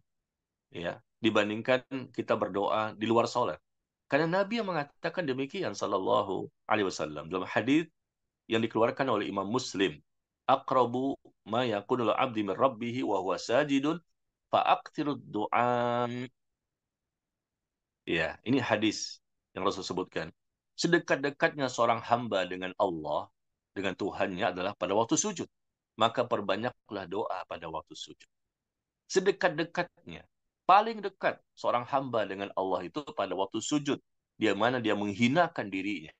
ya, dibandingkan kita berdoa di luar sholat? Karena Nabi yang mengatakan demikian, sallallahu alaihi wasallam, dalam hadis yang dikeluarkan oleh Imam Muslim, aqrabu ma yakunul abdi min rabbih wa huwa sajidun fa aqtirud du'a. Ya, ini hadis yang Rasul sebutkan. Sedekat-dekatnya seorang hamba dengan Allah, dengan Tuhannya adalah pada waktu sujud. Maka perbanyaklah doa pada waktu sujud. Sedekat-dekatnya, paling dekat seorang hamba dengan Allah itu pada waktu sujud. Dia mana dia menghinakan dirinya.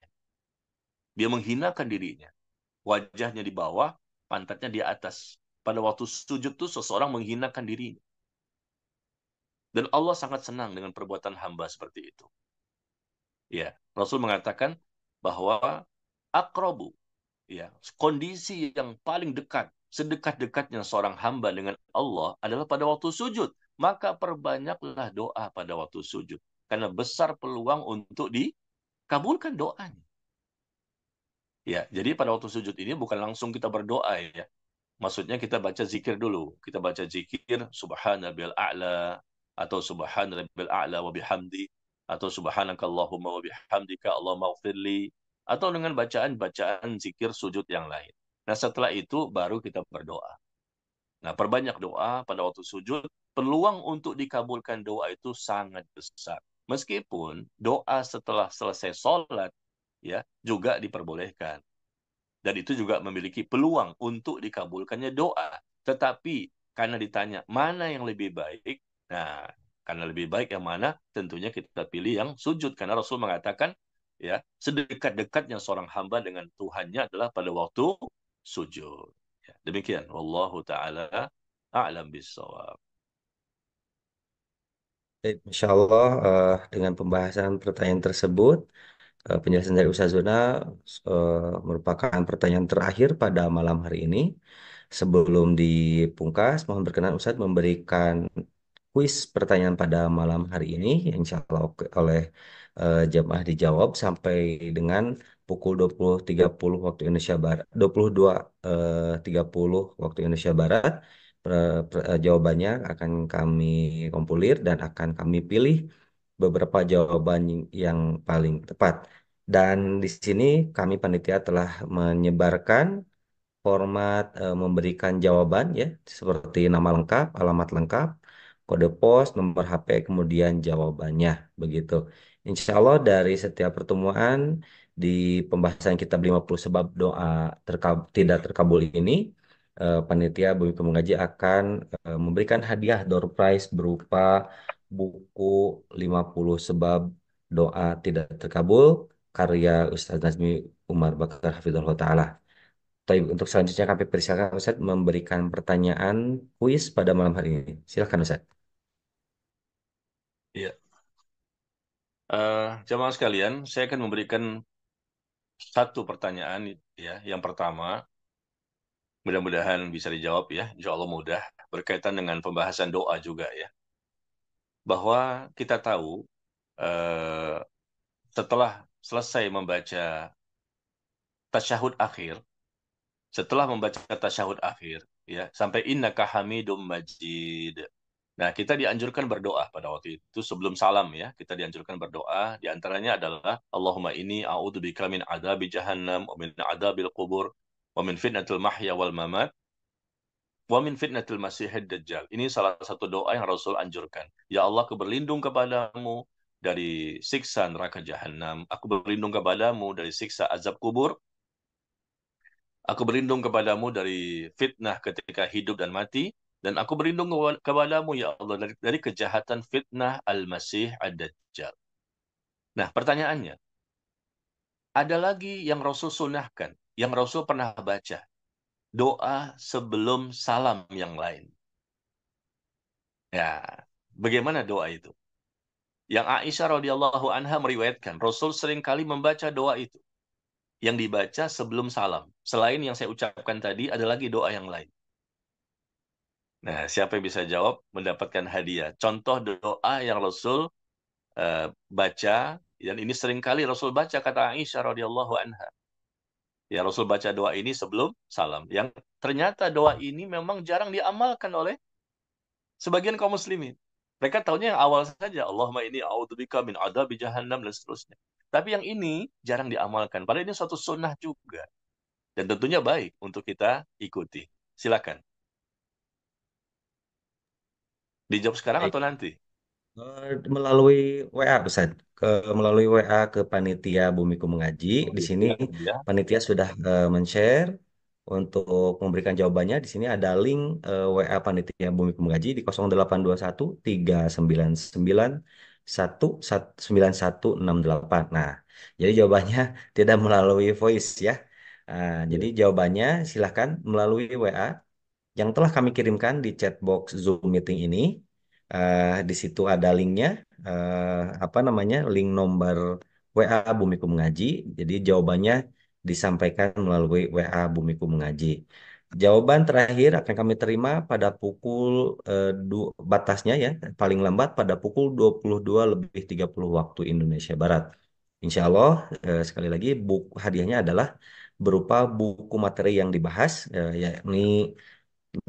Dia menghinakan dirinya. Wajahnya di bawah, pantatnya di atas. Pada waktu sujud itu seseorang menghinakan dirinya. Dan Allah sangat senang dengan perbuatan hamba seperti itu. Ya, Rasul mengatakan bahwa akrobu, ya, kondisi yang paling dekat, sedekat-dekatnya seorang hamba dengan Allah adalah pada waktu sujud. Maka perbanyaklah doa pada waktu sujud. Karena besar peluang untuk dikabulkan doanya. Ya, jadi pada waktu sujud ini bukan langsung kita berdoa ya. Maksudnya kita baca zikir dulu. Kita baca zikir subhanallah a'la atau subhanallah a'la wa bihamdi atau subhanakallahumma wa bihamdika Allahumma ighfirli atau dengan bacaan-bacaan zikir sujud yang lain. Nah, setelah itu baru kita berdoa. Nah, perbanyak doa pada waktu sujud, peluang untuk dikabulkan doa itu sangat besar. Meskipun doa setelah selesai sholat ya juga diperbolehkan. Dan itu juga memiliki peluang untuk dikabulkannya doa. Tetapi karena ditanya mana yang lebih baik, nah karena lebih baik yang mana, tentunya kita pilih yang sujud. Karena Rasul mengatakan, ya sedekat-dekatnya seorang hamba dengan Tuhannya adalah pada waktu sujud. Ya, demikian. Wallahu ta'ala a'lam bissawab. Masya Allah, dengan pembahasan pertanyaan tersebut, penjelasan dari Ustaz Zuna merupakan pertanyaan terakhir pada malam hari ini. Sebelum dipungkas, mohon berkenan Ustaz memberikan kuis pertanyaan pada malam hari ini, yang insya Allah oleh jamaah dijawab sampai dengan pukul 20.30 waktu Indonesia Barat, 22.30 waktu Indonesia Barat. Jawabannya akan kami kompilir dan akan kami pilih beberapa jawaban yang paling tepat. Dan di sini kami panitia telah menyebarkan format memberikan jawaban ya, seperti nama lengkap, alamat lengkap, kode pos, nomor HP, kemudian jawabannya begitu. Insya Allah dari setiap pertemuan di pembahasan kitab 50 sebab doa tidak terkabul ini, panitia Bumi Pemengaji akan memberikan hadiah door prize berupa buku 50 sebab doa tidak terkabul karya Ustaz Nazmi Umar Bakar Hafizahullah Ta'ala. Tapi untuk selanjutnya kami persilakan Ustaz memberikan pertanyaan kuis pada malam hari ini. Silakan Ustaz. Ya. Jamaah sekalian, saya akan memberikan satu pertanyaan ya. Yang pertama, mudah-mudahan bisa dijawab ya. Insya Allah mudah. Berkaitan dengan pembahasan doa juga ya. Bahwa kita tahu eh, setelah selesai membaca tasyahud akhir, setelah membaca tasyahud akhir, ya sampai innaka hamidum majid. Nah, kita dianjurkan berdoa pada waktu itu sebelum salam ya. Kita dianjurkan berdoa. Di antaranya adalah Allahumma inni a'udzubika min adzabi jahannam wa min adzabil qubur wa min fitnatil mahya wal mamat wa min fitnatil masihid dajjal. Ini salah satu doa yang Rasul anjurkan. Ya Allah, aku berlindung kepadamu dari siksa neraka jahanam. Aku berlindung kepadamu dari siksa azab kubur. Aku berlindung kepadamu dari fitnah ketika hidup dan mati. Dan aku berlindung kepadamu, ya Allah, dari kejahatan fitnah Al-Masih Ad-Dajjal. Nah, pertanyaannya, ada lagi yang Rasul sunahkan, yang Rasul pernah baca. Doa sebelum salam yang lain. Ya, bagaimana doa itu? Yang Aisyah radhiyallahu anha meriwayatkan, Rasul sering kali membaca doa itu. Yang dibaca sebelum salam. Selain yang saya ucapkan tadi, ada lagi doa yang lain. Nah, siapa yang bisa jawab mendapatkan hadiah. Contoh doa yang Rasul baca, dan ini sering kali Rasul baca, kata Aisyah radhiyallahu anha. Ya, Rasul baca doa ini sebelum salam. Yang ternyata doa ini memang jarang diamalkan oleh sebagian kaum muslimin. Mereka tahunya yang awal saja, Allahumma inni a'udzubika min adzabi jahannam dan seterusnya. Tapi yang ini jarang diamalkan. Padahal ini suatu sunnah juga. Dan tentunya baik untuk kita ikuti. Silakan. Dijawab sekarang Baik. atau nanti? Melalui WA Ustaz, melalui WA ke panitia Bumiku Mengaji. Di sini Ya. panitia sudah men-share untuk memberikan jawabannya. Di sini ada link WA panitia Bumiku Mengaji di 0821 399 19168. Nah, jadi jawabannya tidak melalui voice ya. Jadi jawabannya silahkan melalui WA yang telah kami kirimkan di chatbox Zoom meeting ini. Di situ ada linknya, apa namanya, link nomor WA Bumiku Mengaji. Jadi jawabannya disampaikan melalui WA Bumiku Mengaji. Jawaban terakhir akan kami terima pada pukul batasnya ya, paling lambat pada pukul 22.30 waktu Indonesia Barat. Insya Allah, sekali lagi buku hadiahnya adalah berupa buku materi yang dibahas, yakni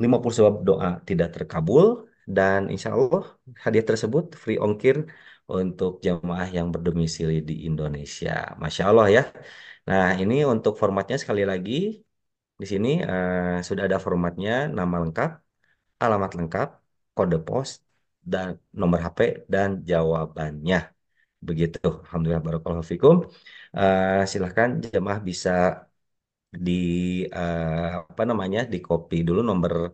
50 sebab doa tidak terkabul, dan insya Allah hadiah tersebut free ongkir untuk jamaah yang berdomisili di Indonesia. Masya Allah ya. Nah, ini untuk formatnya sekali lagi di sini sudah ada formatnya, nama lengkap, alamat lengkap, kode pos, dan nomor HP, dan jawabannya. Begitu. Alhamdulillah barakallahu fikum. Silahkan jemaah bisa di apa namanya, di copy dulu nomor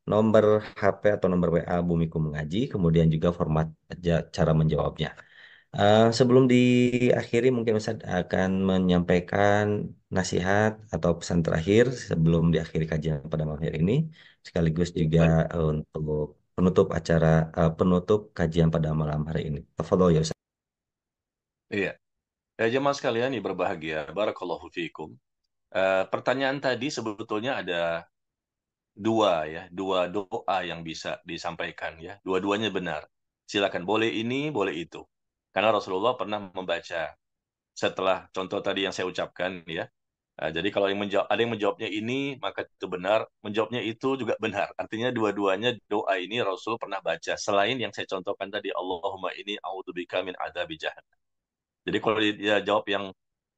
nomor HP atau nomor WA Bumiku Mengaji, kemudian juga format cara menjawabnya. Sebelum diakhiri, mungkin Ustaz akan menyampaikan nasihat atau pesan terakhir sebelum diakhiri kajian pada malam hari ini, sekaligus juga Baik. untuk penutup acara, penutup kajian pada malam hari ini. Tafadhol ya Ustaz. Iya. Jemaah sekalian yang berbahagia, barakallahu fiikum. Pertanyaan tadi sebetulnya ada dua doa yang bisa disampaikan ya. Dua-duanya benar. Silakan, boleh ini, boleh itu. Karena Rasulullah pernah membaca setelah contoh tadi yang saya ucapkan ya. Jadi kalau ada yang menjawabnya ini, maka itu benar. Menjawabnya itu juga benar. Artinya dua-duanya doa ini Rasul pernah baca. Selain yang saya contohkan tadi, Allahumma ini a'udzubika min adzabi jahannam. Jadi kalau dia jawab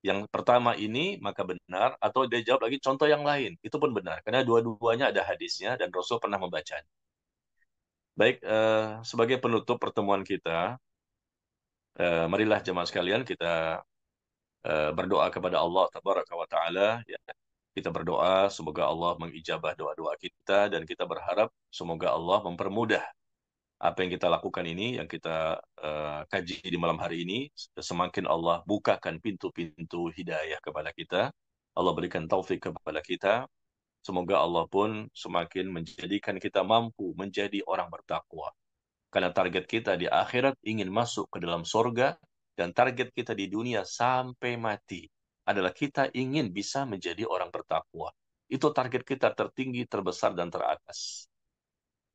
yang pertama ini, maka benar. Atau dia jawab lagi contoh yang lain, itu pun benar. Karena dua-duanya ada hadisnya dan Rasul pernah membacanya. Baik, sebagai penutup pertemuan kita, marilah jemaah sekalian kita berdoa kepada Allah Tabaraka wa Ta'ala. Ya. Kita berdoa semoga Allah mengijabah doa-doa kita dan kita berharap semoga Allah mempermudah apa yang kita lakukan ini, yang kita kaji di malam hari ini. Semakin Allah bukakan pintu-pintu hidayah kepada kita, Allah berikan taufik kepada kita. Semoga Allah pun semakin menjadikan kita mampu menjadi orang bertakwa. Karena target kita di akhirat ingin masuk ke dalam sorga, dan target kita di dunia sampai mati adalah kita ingin bisa menjadi orang bertakwa. Itu target kita tertinggi, terbesar, dan teratas.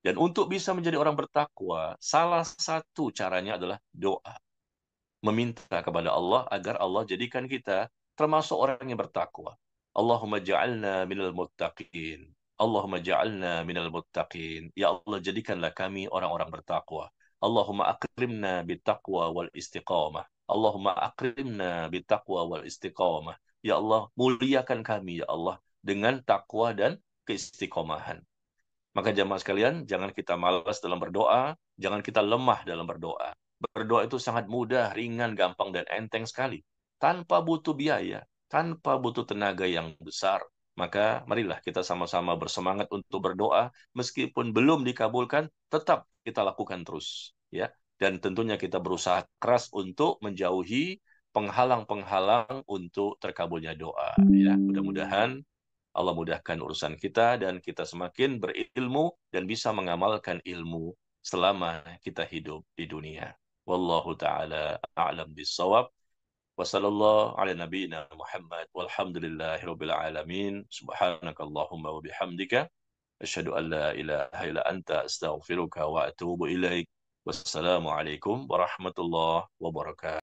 Dan untuk bisa menjadi orang bertakwa, salah satu caranya adalah doa. Meminta kepada Allah agar Allah jadikan kita termasuk orang yang bertakwa. Allahumma ja'alna minal muttaqin. Allahumma ja'alna minal muttaqin. Ya Allah, jadikanlah kami orang-orang bertakwa. Allahumma akrimna bittaqwa wal istiqamah. Allahumma akrimna bittaqwa wal istiqamah. Ya Allah, muliakan kami ya Allah dengan takwa dan keistiqomahan. Maka jamaah sekalian, jangan kita malas dalam berdoa, jangan kita lemah dalam berdoa. Berdoa itu sangat mudah, ringan, gampang, dan enteng sekali. Tanpa butuh biaya, tanpa butuh tenaga yang besar. Maka marilah kita sama-sama bersemangat untuk berdoa, meskipun belum dikabulkan, tetap kita lakukan terus. Ya. Dan tentunya kita berusaha keras untuk menjauhi penghalang-penghalang untuk terkabulnya doa. Ya. Mudah-mudahan Allah mudahkan urusan kita dan kita semakin berilmu dan bisa mengamalkan ilmu selama kita hidup di dunia. Wallahu ta'ala a'lam bissawab. Wa sallallahu ala nabiyyina Muhammad walhamdulillahi rabbil alamin. Subhanakallahumma wa bihamdika asyhadu an la ilaha illa anta astaghfiruka wa atubu ilaik. Wassalamu alaikum warahmatullahi wabarakatuh.